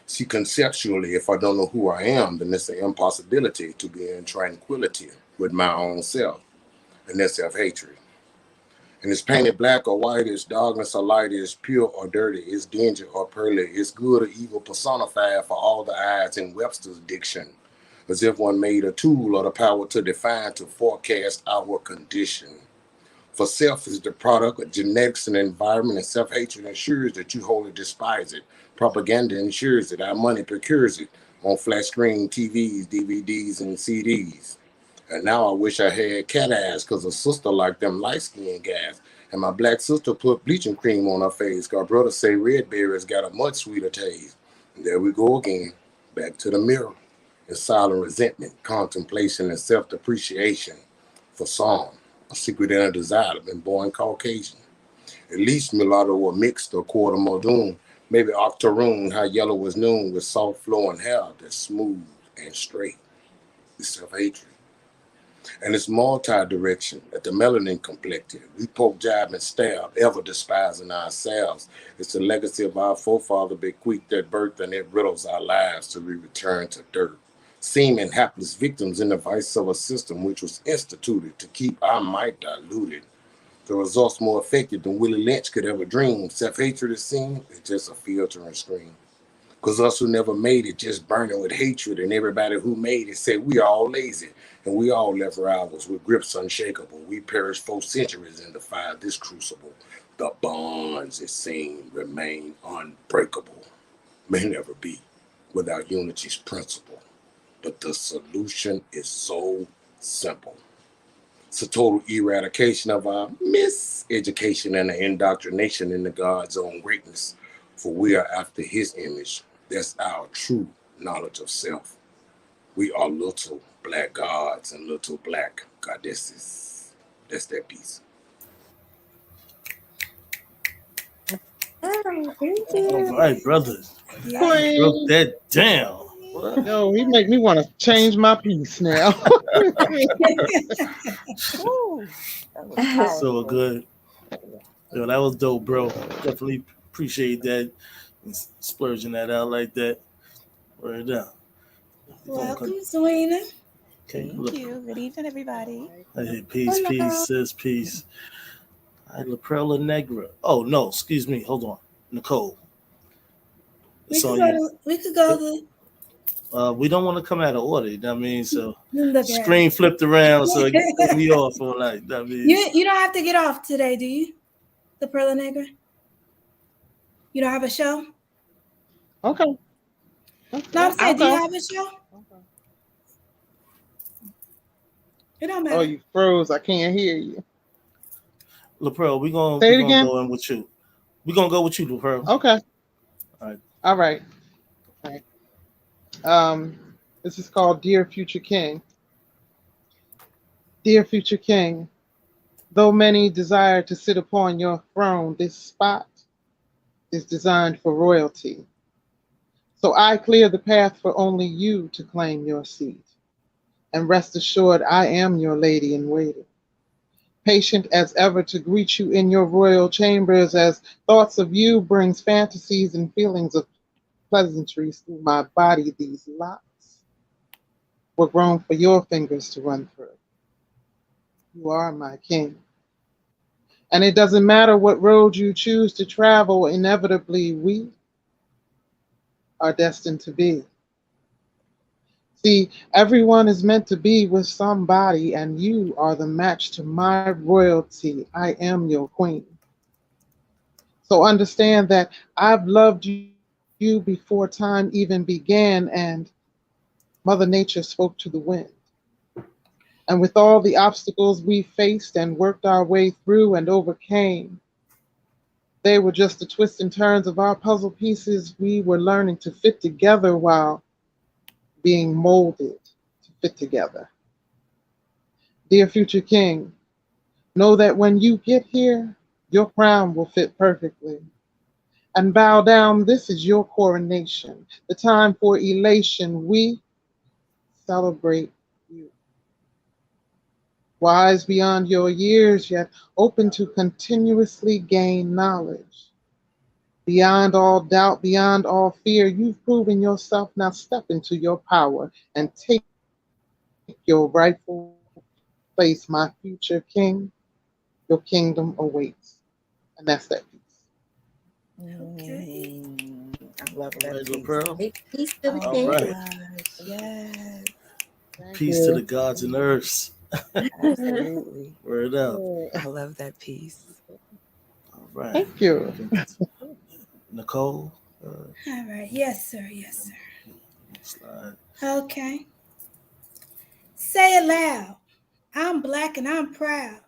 C: See, conceptually, if I don't know who I am, then it's an impossibility to be in tranquility with my own self, and that's self-hatred. And it's painted black or white, it's darkness or light, it's pure or dirty, it's danger or pearly, it's good or evil personified for all the eyes in Webster's diction, as if one made a tool or the power to define, to forecast our condition. For self is the product of genetics and environment, and self-hatred ensures that you wholly despise it. Propaganda ensures it. Our money procures it on flat screen TVs, DVDs, and CDs. And now I wish I had cat eyes, because a sister like them light-skinned guys. And my black sister put bleaching cream on her face, because brother say red berries got a much sweeter taste. And there we go again, back to the mirror. And silent resentment, contemplation, and self-depreciation. For some, a secret and a desire, been born Caucasian. At least mulatto or mixed or quarter Muldoon. Maybe octoroon, how yellow was noon, with soft flowing hair that's smooth and straight. It's self-hatred. And it's multi-direction at the melanin complected. We poke, jab, and stab, ever despising ourselves. It's the legacy of our forefather bequeathed at birth, and it riddles our lives till we return to dirt. Seeming hapless victims in the vice of a system which was instituted to keep our might diluted. The results more effective than Willie Lynch could ever dream. Self-hatred is seen, it's just a filtering screen. Because us who never made it just burning with hatred, and everybody who made it said we all lazy, and we all left rivals with grips unshakable. We perished 4 centuries in the fire this crucible. The bonds, it seemed, remain unbreakable. May never be without unity's principle. But the solution is so simple. It's a total eradication of our miseducation and the indoctrination into God's own greatness. For we are after his image. That's our true knowledge of self. We are little black gods and little black goddesses. That's that piece.
D: Thank
A: All
D: you.
A: right, brothers.
D: Yeah.
A: You broke
E: Queen.
A: that down. What?
E: Yo, he make me want to change my piece now.
F: Ooh, that was
A: So
F: powerful.
A: good. Yo, that was dope, bro. Definitely appreciate that. Splurging that out like that. Word down. We gonna
D: Welcome, Serena.
A: okay,
F: Thank
A: look.
F: you. Good evening, everybody.
A: Hey, peace, peace,
D: Hello.
A: sis, peace. Hi, La Perla Negra. Oh no, excuse me. Hold on, Nicole.
D: We
A: It's
D: could
A: on
D: go
A: you.
D: to we could go to
A: We don't want to come out of order. You know what I mean, so
D: look at
A: screen flipped around, so it threw me
D: it.
A: off all night. That means
D: You don't have to get off today, do you? The Perla Negra? You don't have a show?
E: Okay.
D: No, I'm
E: I'll
D: saying, do you
E: go.
D: have a show? It don't
E: Oh,
D: matter.
E: you froze. I can't hear you.
A: La Pearl, we
E: Say it
A: gonna
E: again.
A: go in with you. We gonna go with you, La Pearl.
E: Okay.
A: All right.
E: All right. All right. Um, this is called Dear Future King. Dear Future King, though many desire to sit upon your throne, this spot is designed for royalty. So I clear the path for only you to claim your seat. And rest assured, I am your lady in waiting, patient as ever to greet you in your royal chambers as thoughts of you brings fantasies and feelings of pleasantries through my body. These locks were grown for your fingers to run through. You are my king. And it doesn't matter what road you choose to travel, inevitably we are destined to be. See, everyone is meant to be with somebody, and you are the match to my royalty. I am your queen. So understand that I've loved you before time even began, and Mother Nature spoke to the wind. And with all the obstacles we faced and worked our way through and overcame, they were just the twists and turns of our puzzle pieces we were learning to fit together while being molded to fit together. Dear future king, know that when you get here, your crown will fit perfectly. And bow down, this is your coronation, the time for elation. We celebrate you. Wise beyond your years, yet open to continuously gain knowledge. Beyond all doubt, beyond all fear, you've proven yourself. Now step into your power and take your rightful place, my future king. Your kingdom awaits. And that's that piece.
D: Okay.
F: I love
A: All
F: that
A: right, La
F: piece.
A: Pearl.
B: Peace to the
F: Oh
A: All
F: my
B: king.
A: right.
F: gosh. Yes.
E: Thank
A: Peace to
E: you.
A: the gods and earths.
F: Absolutely.
A: Word up.
F: I love that piece.
A: All right.
E: Thank you.
A: Nicole.
D: All right. Yes, sir. Yes,
A: Slide.
D: sir. Okay. Say it loud. I'm black and I'm proud.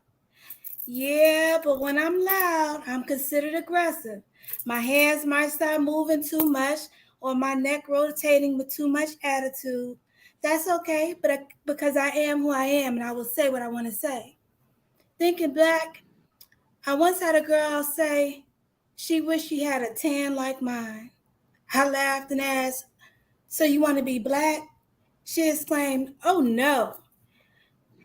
D: Yeah, but when I'm loud, I'm considered aggressive. My hands might start moving too much or my neck rotating with too much attitude. That's okay, because I am who I am and I will say what I want to say. Thinking back, I once had a girl say she wished she had a tan like mine. I laughed and asked, "So you want to be black?" She exclaimed, "Oh no,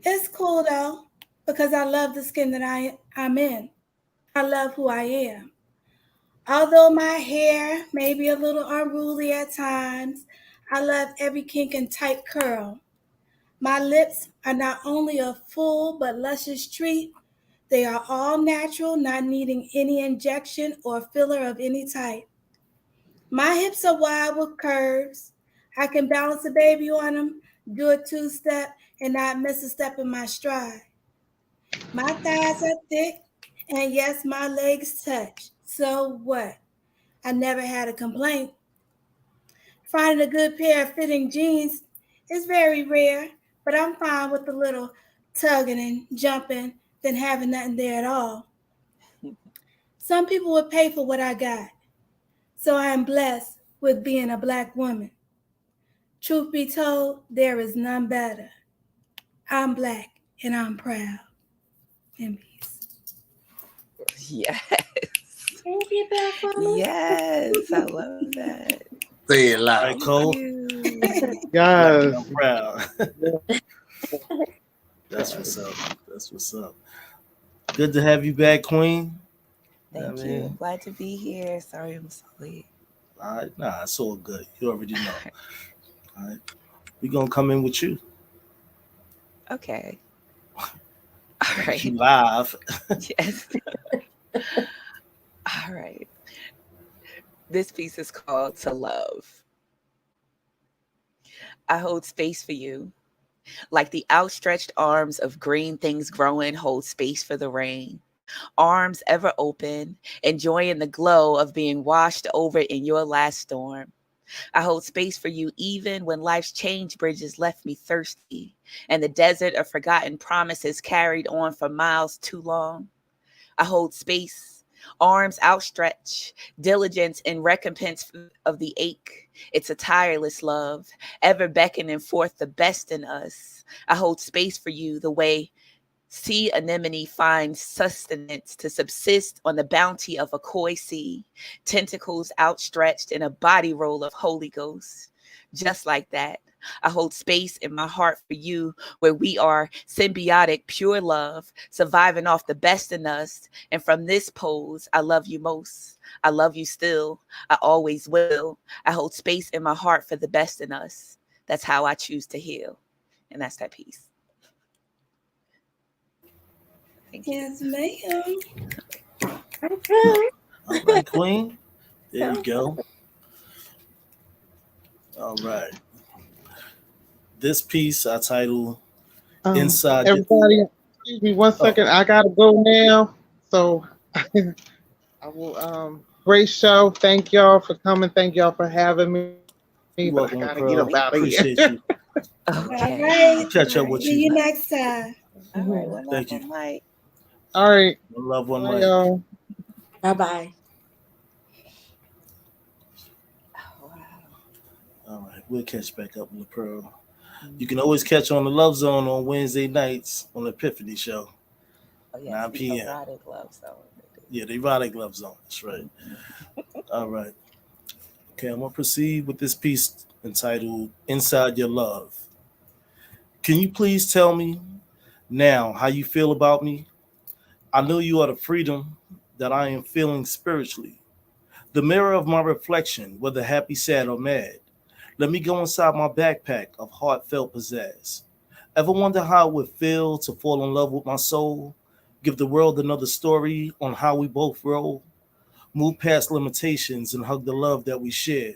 D: it's cool though, because I love the skin that I'm in. I love who I am. Although my hair may be a little unruly at times, I love every kink and tight curl. My lips are not only a full but luscious treat, they are all natural, not needing any injection or filler of any type. My hips are wide with curves. I can balance a baby on them, do a two-step, and not miss a step in my stride. My thighs are thick, and yes, my legs touch. So what? I never had a complaint. Finding a good pair of fitting jeans is very rare, but I'm fine with a little tugging and jumping than having nothing there at all. Some people would pay for what I got, so I am blessed with being a black woman. Truth be told, there is none better. I'm black and I'm proud. In peace.
F: Yes.
B: Thank you, Bethel.
F: Yes. I love that.
A: Say it loud. All right,
F: Thank
A: Cole.
F: you.
A: Black and
E: Yes.
A: I'm proud. That's what's up. That's what's up. Good to have you back, Queen.
F: Thank you. Glad to be here. Sorry I'm so late.
A: All right, nah, it's all good. You already know. All right, we gonna come in with you.
F: Okay. All
A: Right. You
F: right.
A: live.
F: Yes. All right. This piece is called To Love. I hold space for you. Like the outstretched arms of green things growing hold space for the rain. Arms ever open, enjoying the glow of being washed over in your last storm. I hold space for you even when life's change bridges left me thirsty and the desert of forgotten promises carried on for miles too long. I hold space, arms outstretched, diligence in recompense of the ache. It's a tireless love, ever beckoning forth the best in us. I hold space for you the way sea anemone finds sustenance to subsist on the bounty of a koi sea, tentacles outstretched in a body roll of Holy Ghost. Just like that, I hold space in my heart for you where we are symbiotic, pure love, surviving off the best in us. And from this pose, I love you most. I love you still. I always will. I hold space in my heart for the best in us. That's how I choose to heal. And that's that piece. Thank you.
D: Yes, ma'am.
B: Okay.
A: All right, Queen. There you go. All right. This piece I title Inside Your.
E: Everybody, excuse me one
A: Oh,
E: second. I gotta go now. So I will great show. Thank y'all for coming. Thank y'all for having me. But I gotta get
A: you're
E: up out
A: welcome,
E: of here.
A: Pearl. Appreciate you.
D: All
F: Okay.
D: right.
A: Catch up with
D: See
A: you.
D: you next time.
F: All right. One love,
A: Thank you.
F: one light.
E: All right.
A: One love, one
E: Bye,
A: light.
E: y'all.
B: Bye bye.
F: Oh, wow.
A: All right, we'll catch back up with Pearl. You can always catch on the Love Zone on Wednesday nights on the Epiphany Show,
F: Oh, yes.
A: 9
F: The
A: p.m.
F: erotic love zone.
A: Yeah, the erotic Love Zone. That's right. All right. Okay, I'm gonna proceed with this piece entitled "Inside Your Love." Can you please tell me now how you feel about me? I know you are the freedom that I am feeling spiritually, the mirror of my reflection, whether happy, sad, or mad. Let me go inside my backpack of heartfelt pizzazz. Ever wonder how it would feel to fall in love with my soul? Give the world another story on how we both roll? Move past limitations and hug the love that we share.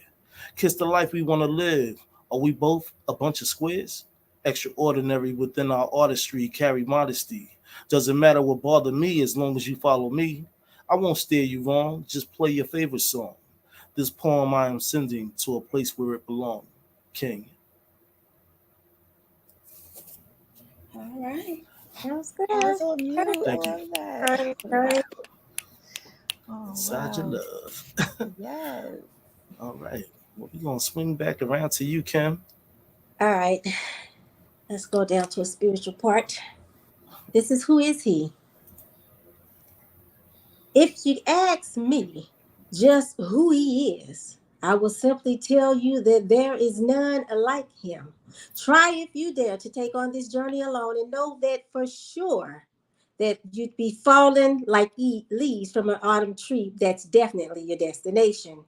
A: Kiss the life we want to live. Are we both a bunch of squares? Extraordinary within our artistry, carry modesty. Doesn't matter what bother me as long as you follow me. I won't steer you wrong, just play your favorite song. This poem I am sending to a place where it belongs. King.
D: All right.
B: Sounds
F: I
B: good.
F: was on mute. I
A: Thank you.
F: love that.
B: All right. All
F: Wow.
B: right.
F: Oh,
A: Inside your
F: wow.
A: love.
F: Yes.
A: All right. Well, we're going to swing back around to you, Kim.
B: All right. Let's go down to a spiritual part. This is Who Is He? If you ask me just who he is, I will simply tell you that there is none like him. Try if you dare to take on this journey alone and know that for sure that you'd be falling like leaves from an autumn tree. That's definitely your destination.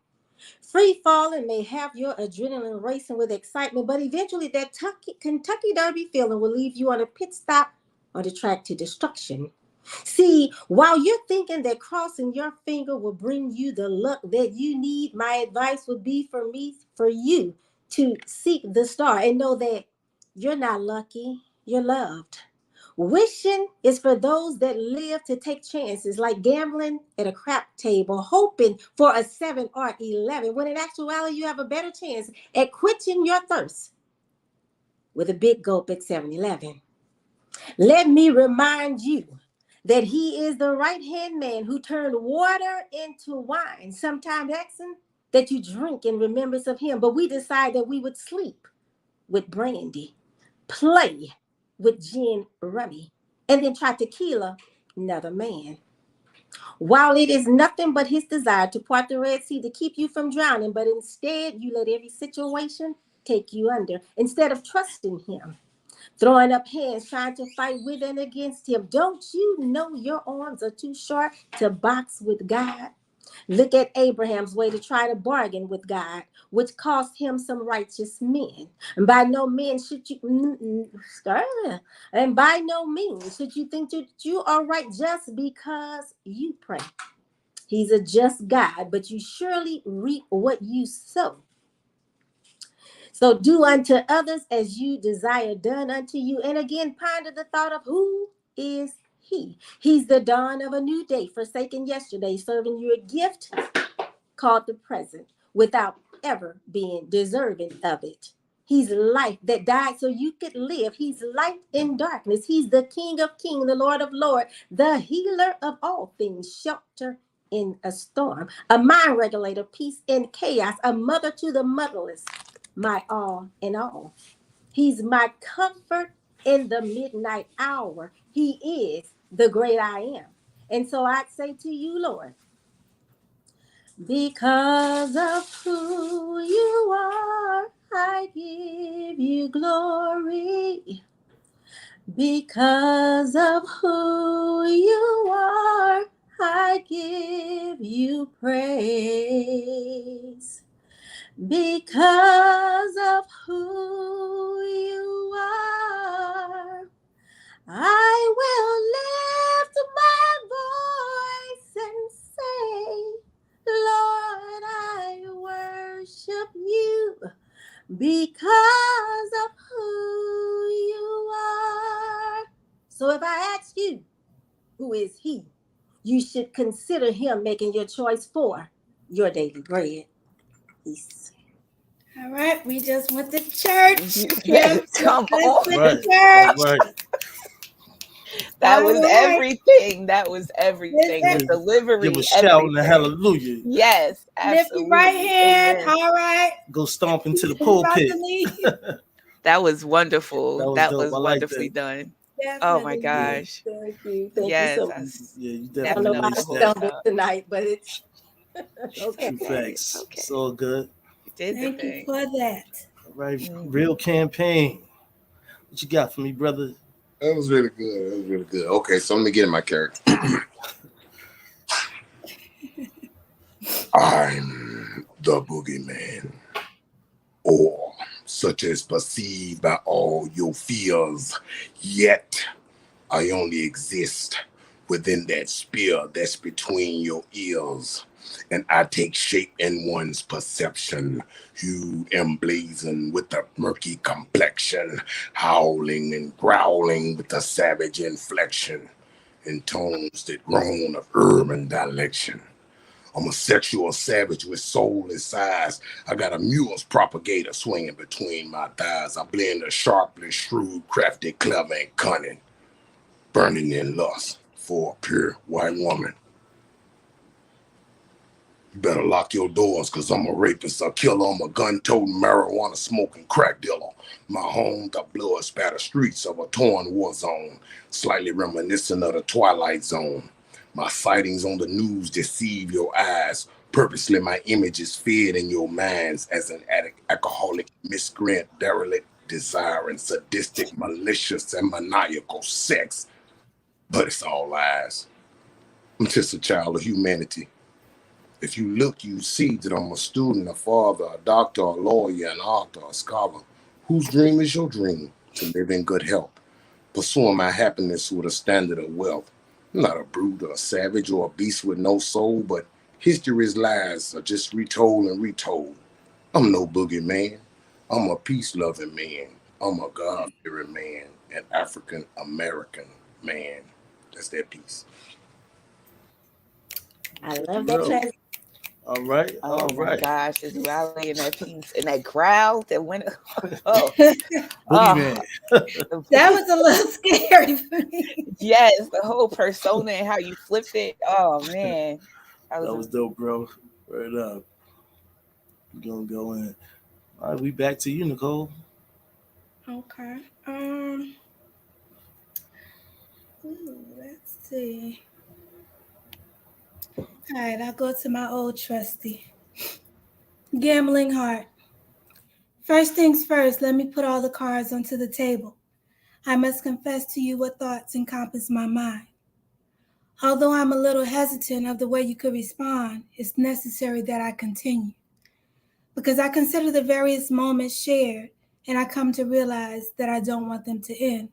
B: Free falling may have your adrenaline racing with excitement, but eventually that Kentucky Derby feeling will leave you on a pit stop on the track to destruction. See, while you're thinking that crossing your finger will bring you the luck that you need, my advice would be for you to seek the star and know that you're not lucky, you're loved. Wishing is for those that live to take chances, like gambling at a crap table, hoping for a 7 or 11, when in actuality, you have a better chance at quenching your thirst with a big gulp at 7-Eleven. Let me remind you that he is the right-hand man who turned water into wine, sometimes asking that you drink in remembrance of him. But we decided that we would sleep with brandy, play with gin rummy, and then try tequila, another man. While it is nothing but his desire to part the Red Sea to keep you from drowning, but instead you let every situation take you under instead of trusting him, throwing up hands, trying to fight with and against him. Don't you know your arms are too short to box with God? Look at Abraham's way to try to bargain with God, which cost him some righteous men. And by no means should you, and by no means should you think that you are right just because you pray. He's a just God, but you surely reap what you sow. So do unto others as you desire done unto you. And again, ponder the thought of who is he. He's the dawn of a new day, forsaken yesterday, serving you a gift called the present without ever being deserving of it. He's life that died so you could live. He's light in darkness. He's the King of kings, the Lord of lords, the healer of all things, shelter in a storm, a mind regulator, peace in chaos, a mother to the motherless, my all in all. He's my comfort in the midnight hour. He is the great I am. And so I'd say to you, Lord, because of who you are, I give you glory. Because of who you are, I give you praise. Because of who you are, I will lift my voice and say, Lord, I worship you because of who you are. So if I ask you, who is he? You should consider him making your choice for your daily bread. Peace.
D: All right, we just went to church.
F: Come
D: Let's
F: on.
D: went
A: Right.
D: to church.
A: Right.
F: That was
D: All right.
F: everything. That was everything. The
D: Listen,
A: Give a
F: delivery,
A: shout and a
F: everything.
A: hallelujah.
F: Yes,
D: lift your right
F: absolutely.
D: hand.
F: Amen.
D: All right.
A: Go stomp into the
D: We're about to
A: pulpit.
D: leave.
F: That was wonderful.
A: That was
F: That
A: dope.
F: was
A: I like
F: wonderfully
A: that.
F: done. Oh my
D: Definitely.
A: Yeah.
F: gosh.
B: Thank you. Thank you
F: Yes,
B: so much.
A: Yeah, you
B: I don't know
A: definitely
B: why
F: definitely
B: I
A: laced
F: hold
A: that.
F: it
B: stumbled
F: up.
B: tonight, but it's okay.
A: True
F: Okay. It's
A: facts.
F: okay.
A: It's all good.
F: You did the
D: Thank you
F: thing.
D: for that.
A: All right.
F: Mhm.
A: Real campaign. What you got for me, brother?
H: That was really good. That was really good. Okay, so let me get in my character. I'm the boogeyman, or such as perceived by all your fears. Yet I only exist within that spear that's between your ears. And I take shape in one's perception, hued emblazoned with a murky complexion, howling and growling with a savage inflection, in tones that groan of urban dialect. I'm a sexual savage with soulless eyes. I got a mule's propagator swinging between my thighs. I blend a sharply shrewd, crafty, clever, and cunning, burning in lust for a pure white woman. You better lock your doors, cause I'm a rapist, a killer, I'm a gun-toting, marijuana-smoking crack dealer. My home, the blood-spattered streets of a torn war zone, slightly reminiscent of the Twilight Zone. My sightings on the news deceive your eyes. Purposely, my image is fed in your minds as an addict, alcoholic, miscreant, derelict, desiring sadistic, malicious, and maniacal sex. But it's all lies. I'm just a child of humanity. If you look, you see that I'm a student, a father, a doctor, a lawyer, an author, a scholar. Whose dream is your dream? To live in good health, pursuing my happiness with a standard of wealth. I'm not a brute or a savage or a beast with no soul, but history's lies are just retold and retold. I'm no boogeyman. I'm a peace-loving man. I'm a God-fearing man, an African-American man. That's that piece.
B: I love that
A: Bro,
B: transition.
A: All right. All
F: Oh my
A: right.
F: gosh, this rally and that piece and that growl that went. Oh, oh,
A: Boogeyman.
D: That was a little scary for me.
F: yes, the whole persona and how you flipped it. Oh man, that was
A: That was dope, bro. Right up. We're gonna go in. All right, we back to you, Nicole.
D: Okay. Let's see. All right, I'll go to my old trusty. Gambling heart. First things first, let me put all the cards onto the table. I must confess to you what thoughts encompass my mind. Although I'm a little hesitant of the way you could respond, it's necessary that I continue. Because I consider the various moments shared, and I come to realize that I don't want them to end.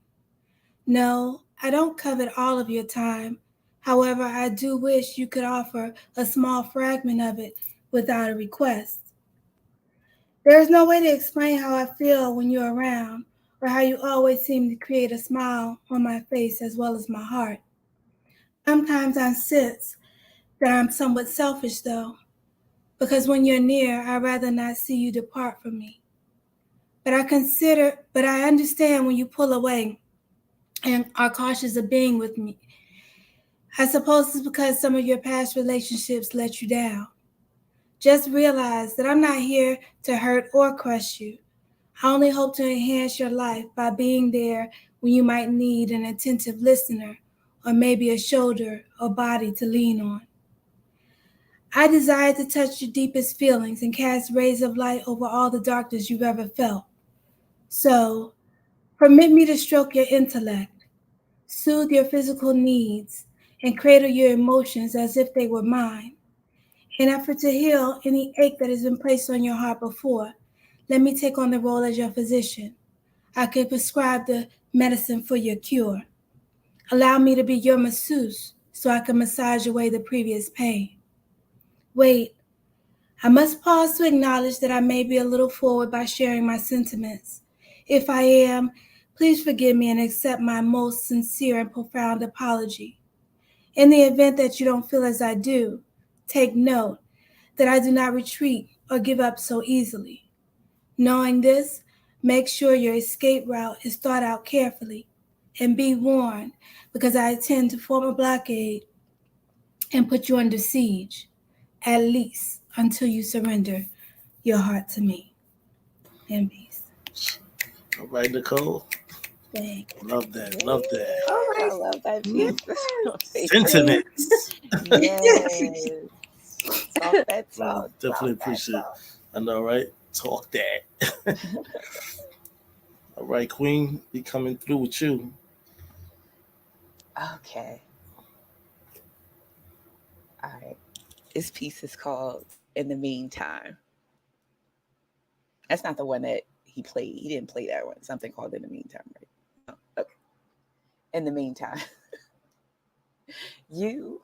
D: No, I don't covet all of your time. However, I do wish you could offer a small fragment of it without a request. There is no way to explain how I feel when you're around, or how you always seem to create a smile on my face as well as my heart. Sometimes I sense that I'm somewhat selfish, though, because when you're near, I'd rather not see you depart from me. But I understand when you pull away and are cautious of being with me. I suppose it's because some of your past relationships let you down. Just realize that I'm not here to hurt or crush you. I only hope to enhance your life by being there when you might need an attentive listener or maybe a shoulder or body to lean on. I desire to touch your deepest feelings and cast rays of light over all the darkness you've ever felt. So, permit me to stroke your intellect, soothe your physical needs, and cradle your emotions as if they were mine. In effort to heal any ache that has been placed on your heart before, let me take on the role as your physician. I can prescribe the medicine for your cure. Allow me to be your masseuse so I can massage away the previous pain. Wait, I must pause to acknowledge that I may be a little forward by sharing my sentiments. If I am, please forgive me and accept my most sincere and profound apology. In the event that you don't feel as I do, take note that I do not retreat or give up so easily. Knowing this, make sure your escape route is thought out carefully, and be warned because I intend to form a blockade and put you under siege, at least until you surrender your heart to me. In peace.
A: All right, Nicole.
D: Thank
A: Love that.
F: yeah,
A: Love that.
F: I love that piece.
A: Mm.
F: That's my favorite.
D: you.
A: Sentiments.
F: Yes, talk that
A: Well,
F: talk,
A: definitely
F: talk that
A: appreciate.
F: talk.
A: I know, right? Talk that. All right, Queen, be coming through with you.
F: Okay, all right. This piece is called "In the Meantime." That's not the one that he played. He didn't play that one. Something called "In the Meantime," right? No. Okay. In the meantime, you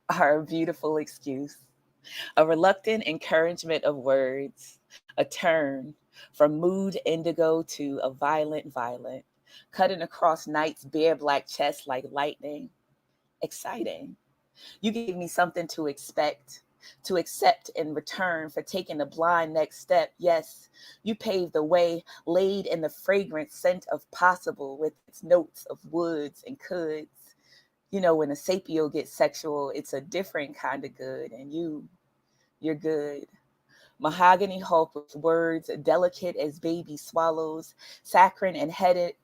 F: are a beautiful excuse, a reluctant encouragement of words, a turn from mood indigo to a violent, cutting across night's bare black chest like lightning. Exciting. You gave me something to expect, to accept in return for taking the blind next step. Yes, you paved the way, laid in the fragrant scent of possible with its notes of woods and coulds. You know, when a sapio gets sexual, it's a different kind of good, and you're good. Mahogany Hulk with words delicate as baby swallows, saccharine and heady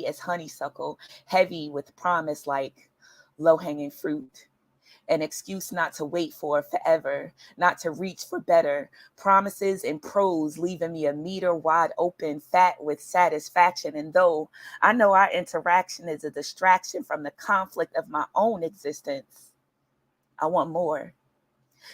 F: as honeysuckle, heavy with promise like low-hanging fruit. An excuse not to wait for forever, not to reach for better. Promises in prose leaving me a meter wide open, fat with satisfaction. And though I know our interaction is a distraction from the conflict of my own existence, I want more.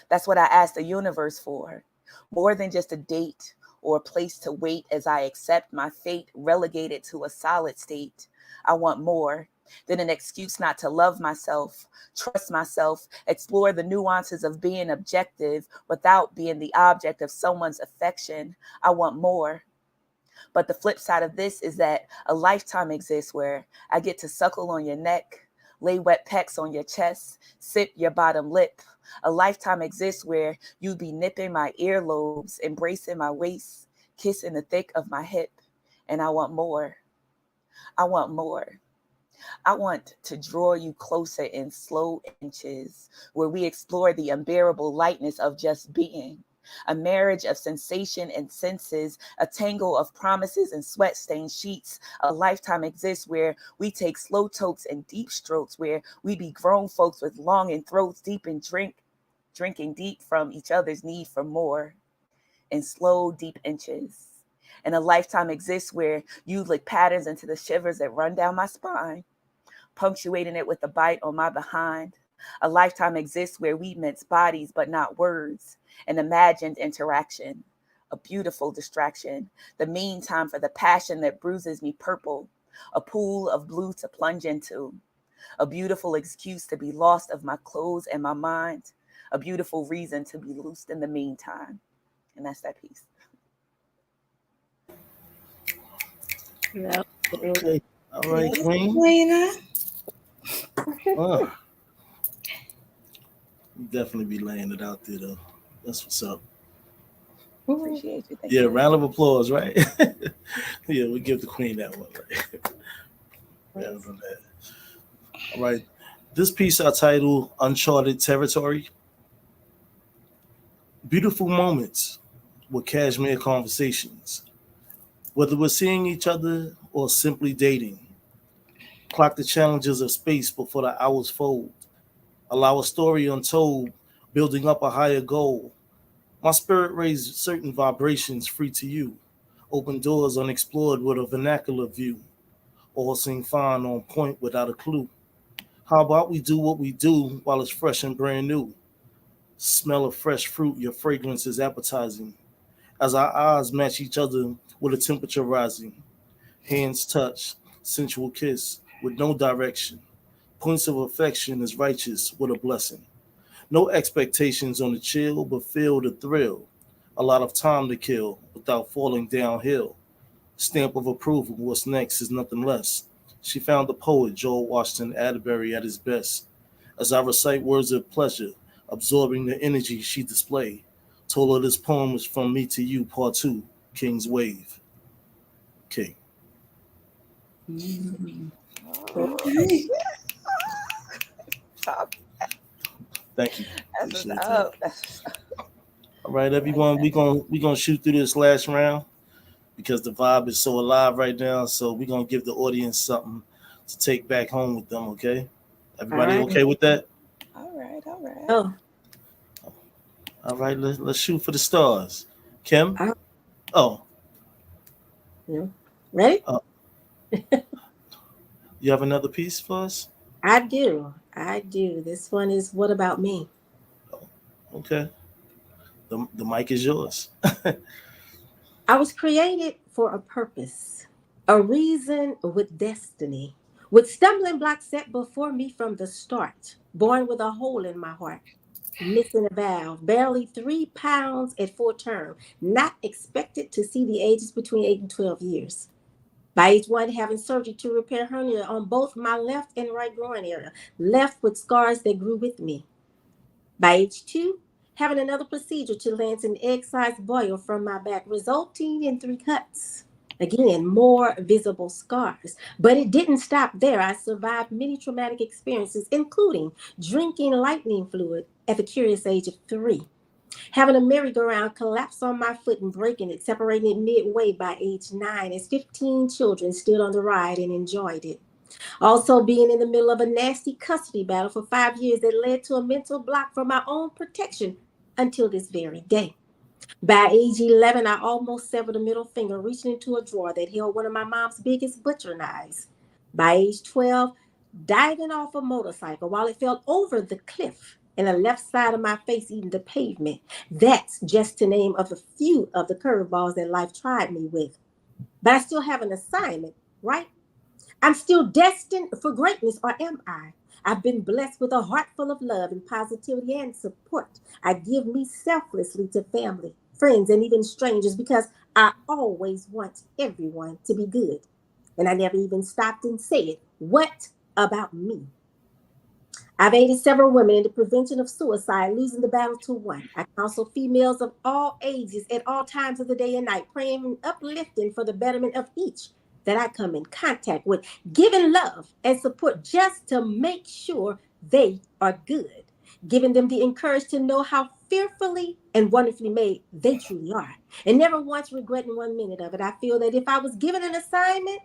F: That's what I asked the universe for. More than just a date or a place to wait as I accept my fate relegated to a solid state. I want more than an excuse not to love myself, trust myself, explore the nuances of being objective without being the object of someone's affection. I want more. But the flip side of this is that a lifetime exists where I get to suckle on your neck, lay wet pecks on your chest, sip your bottom lip, A lifetime exists where you'd be nipping my earlobes, embracing my waist, kissing the thick of my hip. And I want more. I want more. I want to draw you closer in slow inches, where we explore the unbearable lightness of just being. A marriage of sensation and senses, a tangle of promises and sweat stained sheets. A lifetime exists where we take slow tokes and deep strokes, where we be grown folks with longing throats, deep in drinking deep from each other's need for more in slow, deep inches. And a lifetime exists where you lick patterns into the shivers that run down my spine, punctuating it with a bite on my behind. A lifetime exists where we mince bodies but not words, an imagined interaction, a beautiful distraction, the meantime for the passion that bruises me purple, a pool of blue to plunge into, a beautiful excuse to be lost of my clothes and my mind, a beautiful reason to be loosed in the meantime. And that's that piece.
B: No.
A: Okay. All right,
D: Yes,
A: Queen.
D: Lena.
A: Oh, you definitely be laying it out there, though. That's what's up.
F: Appreciate you. Thank
A: Yeah,
F: you.
A: round of applause, right? Yeah, we give the Queen that one, right? Round on that. All right. This piece I title Uncharted Territory. Beautiful moments with cashmere conversations. Whether we're seeing each other or simply dating, clock the challenges of space before the hours fold. Allow a story untold, building up a higher goal. My spirit raised certain vibrations free to you. Open doors unexplored with a vernacular view. All seem fine on point without a clue. How about we do what we do while it's fresh and brand new? Smell of fresh fruit, your fragrance is appetizing. As our eyes match each other with a temperature rising. Hands touch, sensual kiss with no direction. Points of affection is righteous with a blessing. No expectations on the chill, but feel the thrill. A lot of time to kill without falling downhill. Stamp of approval, what's next is nothing less. She found the poet Joel Washington Atterbury at his best. As I recite words of pleasure, absorbing the energy she displayed, told her this poem is from me to you, part two, King's Wave. King.
F: Oh,
D: Okay.
F: stop.
A: Thank you.
F: That's what's
A: Appreciate that.
F: up. That's what's up.
A: All right,
F: I like
A: everyone,
F: that.
A: we gonna shoot through this last round because the vibe is so alive right now. So we're gonna give the audience something to take back home with them. Okay,
B: All
A: everybody
B: right.
A: okay with that?
F: All right. All right.
B: Oh,
A: All right, let's shoot for the stars. Kim.
B: all right.
A: Oh,
B: Yeah. Ready?
A: uh, you have another piece for us?
B: I do. I do. This one is What About Me?
A: Oh, okay, the mic is yours.
B: I was created for a purpose, a reason with destiny, with stumbling blocks set before me from the start, born with a hole in my heart, missing a valve, barely 3 pounds at full term, not expected to see the ages between 8 and 12 years. By age one, having surgery to repair hernia on both my left and right groin area, left with scars that grew with me. By age two, having another procedure to lance an egg-sized boil from my back, resulting in 3 cuts. Again, more visible scars. But it didn't stop there. I survived many traumatic experiences, including drinking lightning fluid at the curious age of 3, having a merry-go-round collapse on my foot and breaking it, separating it midway by age 9, as 15 children stood on the ride and enjoyed it. Also, being in the middle of a nasty custody battle for 5 years that led to a mental block for my own protection until this very day. By age 11, I almost severed a middle finger reaching into a drawer that held one of my mom's biggest butcher knives. By age 12, diving off a motorcycle while it fell over the cliff and the left side of my face eating the pavement. That's just to name of a few of the curveballs that life tried me with. But I still have an assignment, right? I'm still destined for greatness, or am I? I've been blessed with a heart full of love and positivity and support. I give me selflessly to family, friends, and even strangers because I always want everyone to be good. And I never even stopped and said, what about me? I've aided several women in the prevention of suicide, losing the battle to one. I counsel females of all ages at all times of the day and night, praying and uplifting for the betterment of each that I come in contact with, giving love and support just to make sure they are good, giving them the encourage to know how fearfully and wonderfully made they truly are, and never once regretting 1 minute of it. I feel that if I was given an assignment,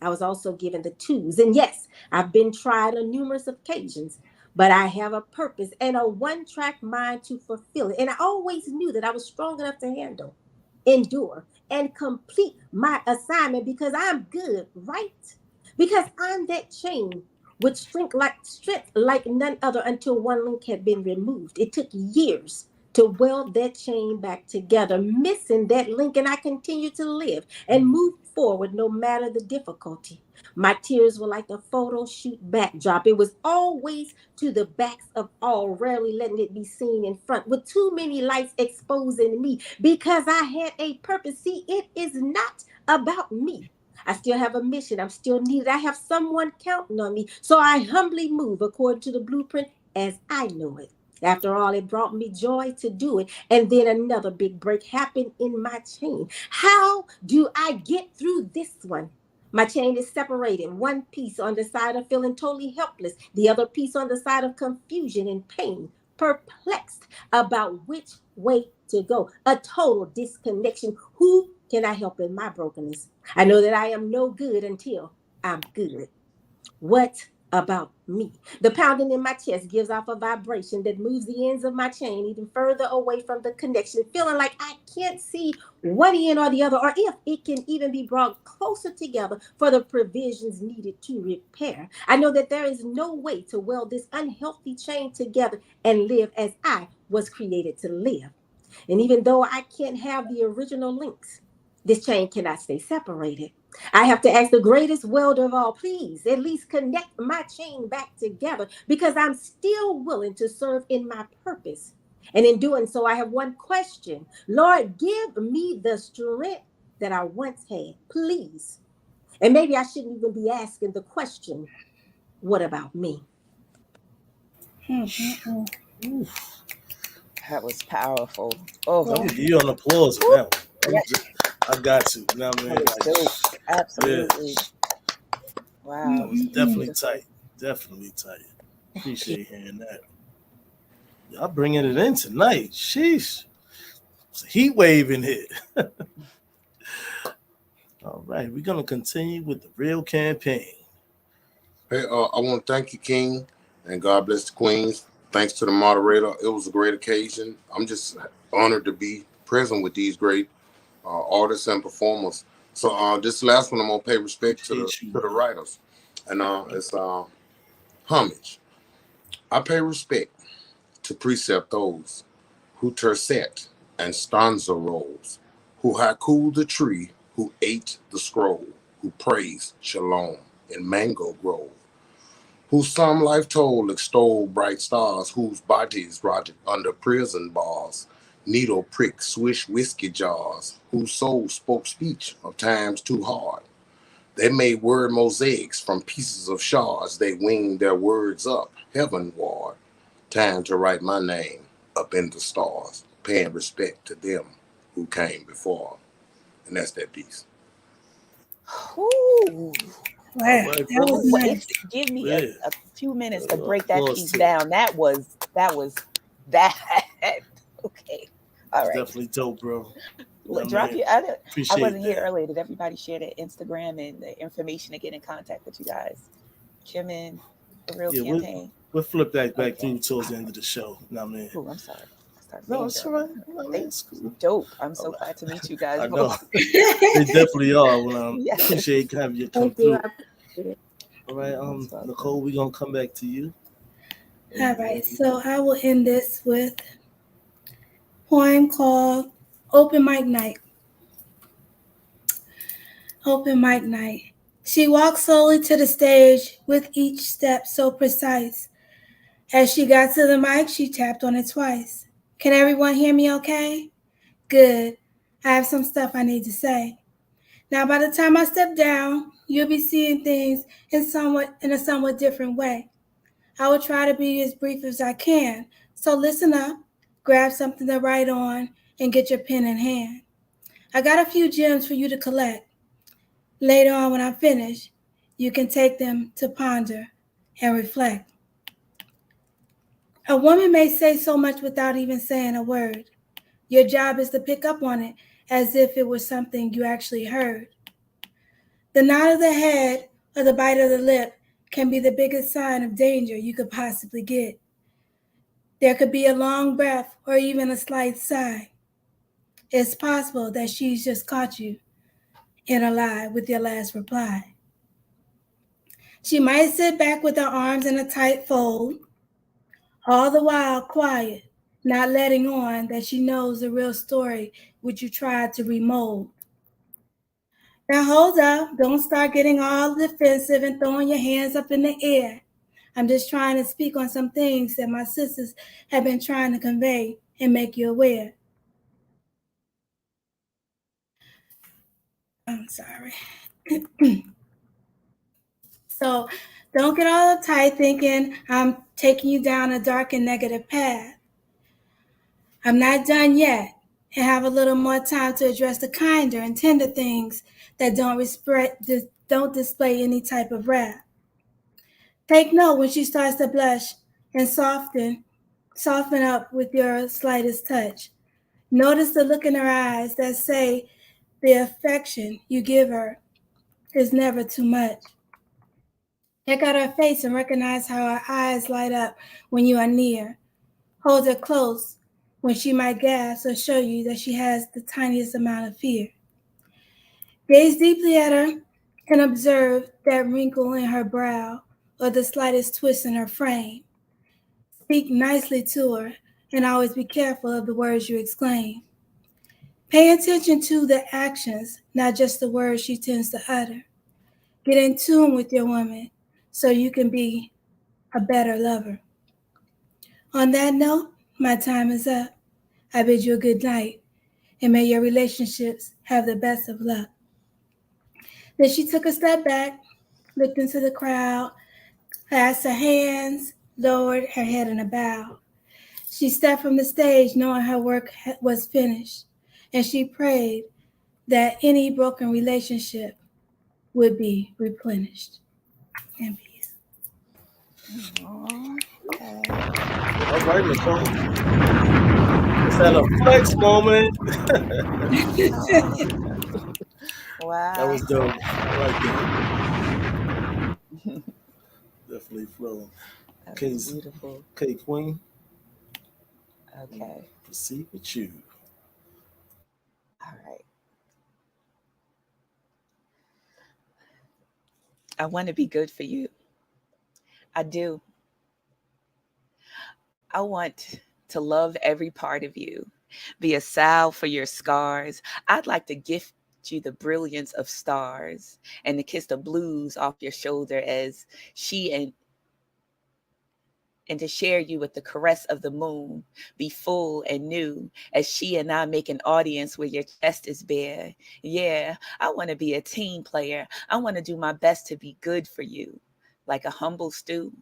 B: I was also given the tools. And yes, I've been tried on numerous occasions, but I have a purpose and a one-track mind to fulfill it. And I always knew that I was strong enough to handle, endure, and complete my assignment because I'm good, right? Because I'm that chain with strength like none other until one link had been removed. It took years to weld that chain back together, missing that link, and I continue to live and move forward no matter the difficulty. My tears were like a photo shoot backdrop. It was always to the backs of all, rarely letting it be seen in front, with too many lights exposing me because I had a purpose. See, it is not about me. I still have a mission. I'm still needed. I have someone counting on me. So I humbly move according to the blueprint as I know it. After all, it brought me joy to do it. And then another big break happened in my chain. How do I get through this one? My chain is separated. One piece on the side of feeling totally helpless, the other piece on the side of confusion and pain, perplexed about which way to go. A total disconnection. Who can I help in my brokenness? I know that I am no good until I'm good. What about me? The pounding in my chest gives off a vibration that moves the ends of my chain even further away from the connection, feeling like I can't see one end or the other, or if it can even be brought closer together for the provisions needed to repair. I know that there is no way to weld this unhealthy chain together and live as I was created to live. And even though I can't have the original links, this chain cannot stay separated. I have to ask the greatest welder of all, please at least connect my chain back together because I'm still willing to serve in my purpose. And in doing so, I have one question. Lord, give me the strength that I once had, please. And maybe I shouldn't even be asking the question, what about me?
A: Oof.
F: That was powerful. Oh,
A: I'm gonna give you an applause on that one. I got to. You know what I mean?
F: that was dope. Absolutely. Wow.
A: That was definitely tight. Definitely tight. Appreciate hearing that. Y'all bringing it in tonight. Sheesh. It's a heat wave in here. All right, we're gonna continue with the real campaign.
C: Hey, I want to thank you, King, and God bless the Queens. Thanks to the moderator. It was a great occasion. I'm just honored to be present with these great artists and performers. So this last one, I'm gonna pay respect to
A: Appreciate you,
C: the
A: man.
C: writers, and it's homage. I pay respect to precept those who tercet and stanza rolls, who haiku the tree, who ate the scroll, who praised Shalom in Mango Grove, who some life told extol bright stars, whose bodies rotted under prison bars, needle prick swish whiskey jars, whose souls spoke speech of times too hard. They made word mosaics from pieces of shards, they winged their words up heavenward. Time to write my name up in the stars, paying respect to them who came before. And that's that piece.
F: Ooh.
D: Wow,
A: All right,
D: that was
A: fellas.
D: nice.
F: Give me
A: Yeah.
F: a few minutes to break that
A: Applause
F: piece
A: to it.
F: down. That was that. Okay. All
A: It's
F: right.
A: definitely dope, bro. You know what I
F: Drop
A: mean?
F: your. I
A: Appreciate
F: wasn't here
A: that.
F: earlier. Did everybody share their Instagram and the information to get in contact with you guys? Kim and the real
A: Yeah,
F: campaign.
A: we'll flip that back
F: Okay.
A: through towards the end of the show. You know what I mean?
F: Oh, I'm sorry. I started
A: No,
F: saying
A: it's
F: Dirk.
A: all right. You know what I mean?
F: They
A: It's cool.
F: dope. I'm
A: All
F: so
A: right.
F: glad to meet you guys
A: I know.
F: both.
A: They definitely are. Well,
F: Yes.
A: appreciate having you come
B: Thank you.
A: through.
B: I appreciate it.
A: All right,
F: Most welcome.
A: Nicole, we're gonna come back to you.
D: All right, so I will end this with a poem called Open Mic Night. Open Mic Night. She walked slowly to the stage with each step so precise. As she got to the mic, she tapped on it twice. Can everyone hear me okay? Good. I have some stuff I need to say. Now, by the time I step down, you'll be seeing things in a somewhat different way. I will try to be as brief as I can. So listen up, grab something to write on, and get your pen in hand. I got a few gems for you to collect. Later on, when I'm finished, you can take them to ponder and reflect. A woman may say so much without even saying a word. Your job is to pick up on it as if it was something you actually heard. The nod of the head or the bite of the lip can be the biggest sign of danger you could possibly get. There could be a long breath or even a slight sigh. It's possible that she's just caught you in a lie with your last reply. She might sit back with her arms in a tight fold, all the while quiet, not letting on that she knows the real story which you tried to remold. Now hold up, don't start getting all defensive and throwing your hands up in the air. I'm just trying to speak on some things that my sisters have been trying to convey and make you aware. I'm sorry. So don't get all uptight thinking I'm taking you down a dark and negative path. I'm not done yet and have a little more time to address the kinder and tender things that don't display any type of wrath. Take note when she starts to blush and soften up with your slightest touch. Notice the look in her eyes that say the affection you give her is never too much. Check out her face and recognize how her eyes light up when you are near. Hold her close when she might gasp or show you that she has the tiniest amount of fear. Gaze deeply at her and observe that wrinkle in her brow or the slightest twist in her frame. Speak nicely to her and always be careful of the words you exclaim. Pay attention to the actions, not just the words she tends to utter. Get in tune with your woman so you can be a better lover. On that note, my time is up. I bid you a good night, and may your relationships have the best of luck. Then she took a step back, looked into the crowd, clasped her hands, lowered her head in a bow. She stepped from the stage knowing her work was finished, and she prayed that any broken relationship would be replenished. And peace.
A: All right, Nicole. Is that a flex moment?
F: Wow.
A: That was dope. I like that. Definitely flowing.
F: That
A: Okay,
F: was beautiful.
A: okay, Queen.
F: Okay.
A: Proceed with you.
F: All right. I want to be good for you. I do. I want to love every part of you, be a salve for your scars. I'd like to gift you the brilliance of stars and to kiss the blues off your shoulder as she and to share you with the caress of the moon, be full and new as she and I make an audience where your chest is bare. Yeah, I want to be a team player. I want to do my best to be good for you, like a humble stew,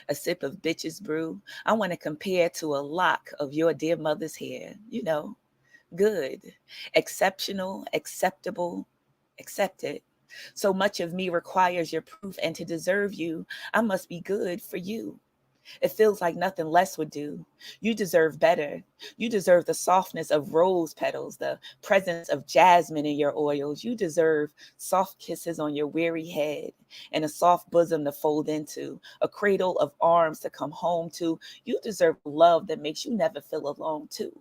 F: a sip of bitch's brew. I want to compare to a lock of your dear mother's hair. Good, exceptional, acceptable, accepted. So much of me requires your proof, and to deserve you, I must be good for you. It feels like nothing less would do. You deserve better. You deserve the softness of rose petals, the presence of jasmine in your oils. You deserve soft kisses on your weary head and a soft bosom to fold into, a cradle of arms to come home to. You deserve love that makes you never feel alone, too.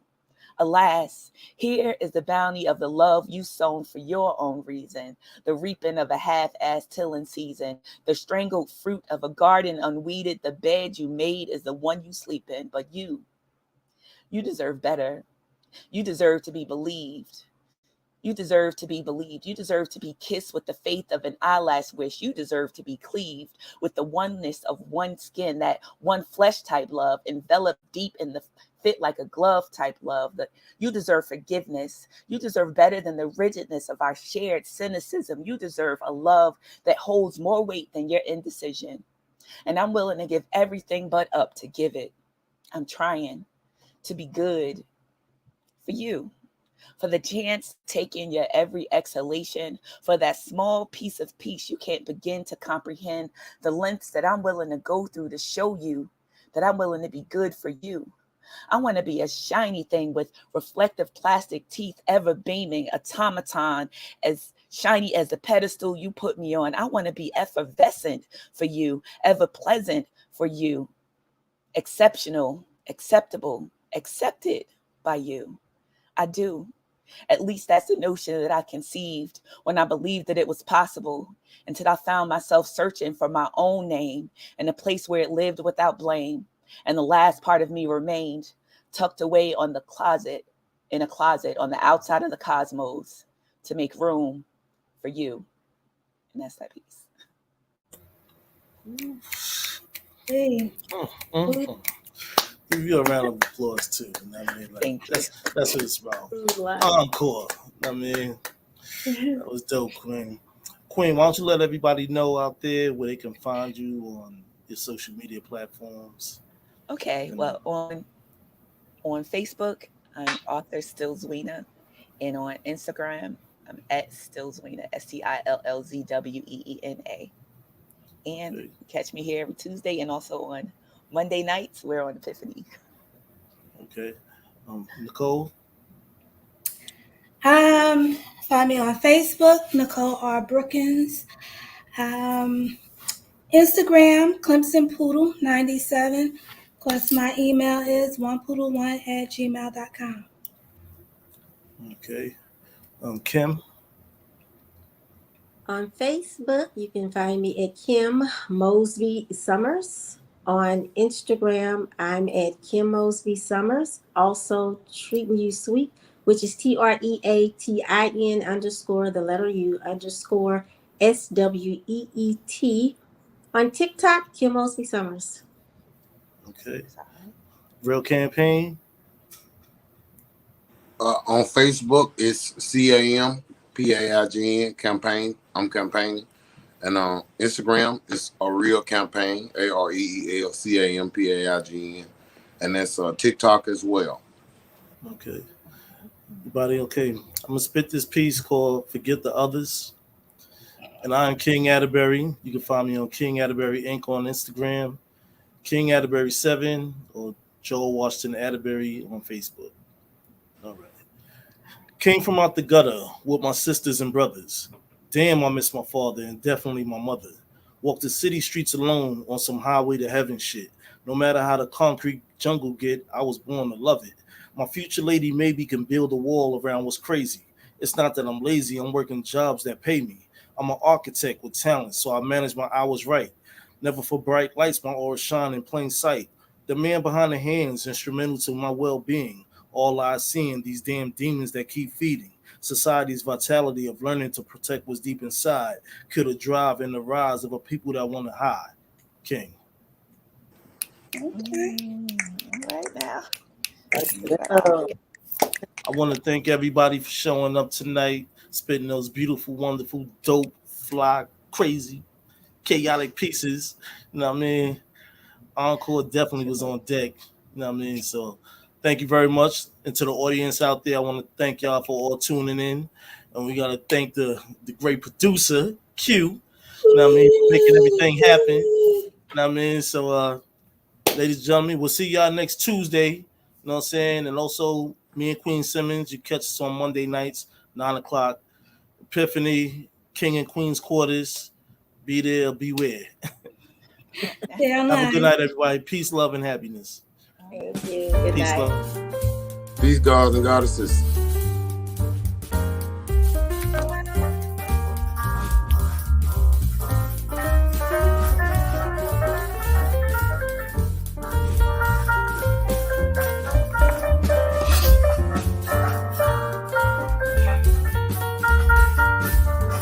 F: Alas, here is the bounty of the love you sown for your own reason, the reaping of a half-assed tilling season, the strangled fruit of a garden unweeded. The bed you made is the one you sleep in, but you deserve better. You deserve to be believed. You deserve to be believed. You deserve to be kissed with the faith of an eyelash wish. You deserve to be cleaved with the oneness of one skin, that one flesh type love, enveloped deep in the fit like a glove type love. That you deserve forgiveness. You deserve better than the rigidness of our shared cynicism. You deserve a love that holds more weight than your indecision. And I'm willing to give everything but up to give it. I'm trying to be good for you, for the chance to take in your every exhalation, for that small piece of peace you can't begin to comprehend, the lengths that I'm willing to go through to show you that I'm willing to be good for you. I want to be a shiny thing with reflective plastic teeth, ever beaming, automaton as shiny as the pedestal you put me on. I want to be effervescent for you, ever pleasant for you, exceptional, acceptable, accepted by you. I do. At least that's the notion that I conceived when I believed that it was possible, until I found myself searching for my own name in a place where it lived without blame. And the last part of me remained tucked away on the closet, in a closet on the outside of the cosmos, to make room for you. And that's that piece.
D: Hey.
A: Give you a round of applause too. You know what I mean? Like,
F: Thank you.
A: that's what it's about.
B: Wow.
A: Encore. I mean, that was dope, Queen. Queen, why don't you let everybody know out there where they can find you on your social media platforms?
F: Okay, well, on Facebook, I'm author Stillsweena, and on Instagram, I'm at Stillsweena, STILLZWEENA. And
A: Okay.
F: catch me here every Tuesday, and also on Monday nights, we're on Epiphany.
A: Okay. Nicole?
D: Find me on Facebook, Nicole R. Brookins. Instagram, Clemson Poodle 97. Of course, my email is onepoodle1@gmail.com.
A: Okay. Kim?
B: On Facebook, you can find me at Kim Mosby Summers. On Instagram, I'm at Kim Mosby Summers. Also, Treating You Sweet, which is TREATIN underscore the letter U underscore SWEET. On TikTok, Kim Mosby Summers.
A: Okay. Real Campaign?
H: On Facebook, it's CAMPAIGN campaign. I'm campaigning. And on Instagram, it's a real campaign, AREELCAMPAIGN. And that's TikTok as well.
A: Okay. Everybody okay? I'm going to spit this piece called Forget the Others. And I'm King Atterbury. You can find me on King Atterbury Inc. on Instagram, King Atterbury 7, or Joel Washington Atterbury on Facebook. All right. Came from out the gutter with my sisters and brothers. Damn, I miss my father and definitely my mother. Walked the city streets alone on some highway to heaven shit. No matter how the concrete jungle get, I was born to love it. My future lady maybe can build a wall around what's crazy. It's not that I'm lazy, I'm working jobs that pay me. I'm an architect with talent, so I manage my hours right. Never for bright lights, my aura shine in plain sight. The man behind the hands, instrumental to my well-being. All I seeing these damn demons that keep feeding. Society's vitality of learning to protect what's deep inside could have drive in the rise of a people that want to hide. King.
D: Okay.
F: All right now.
B: Let's
F: Get that off.
B: go.
A: I want to thank everybody for showing up tonight, spitting those beautiful, wonderful, dope, fly, crazy, chaotic pieces. You know what I mean? Encore definitely was on deck. You know what I mean? So thank you very much. And to the audience out there, I want to thank y'all for all tuning in. And we gotta thank the great producer, Q, you know what I mean, for making everything happen. You know what I mean? So ladies and gentlemen, we'll see y'all next Tuesday. You know what I'm saying? And also me and Queen Simmons, you catch us on Monday nights, 9 o'clock. Epiphany, King and Queen's quarters. Be there, beware.
D: Stay
A: Have a good
D: online.
A: night, everybody. Peace, love, and happiness.
B: Thank you. Good
A: Peace,
B: night.
A: love.
H: Peace, gods and goddesses.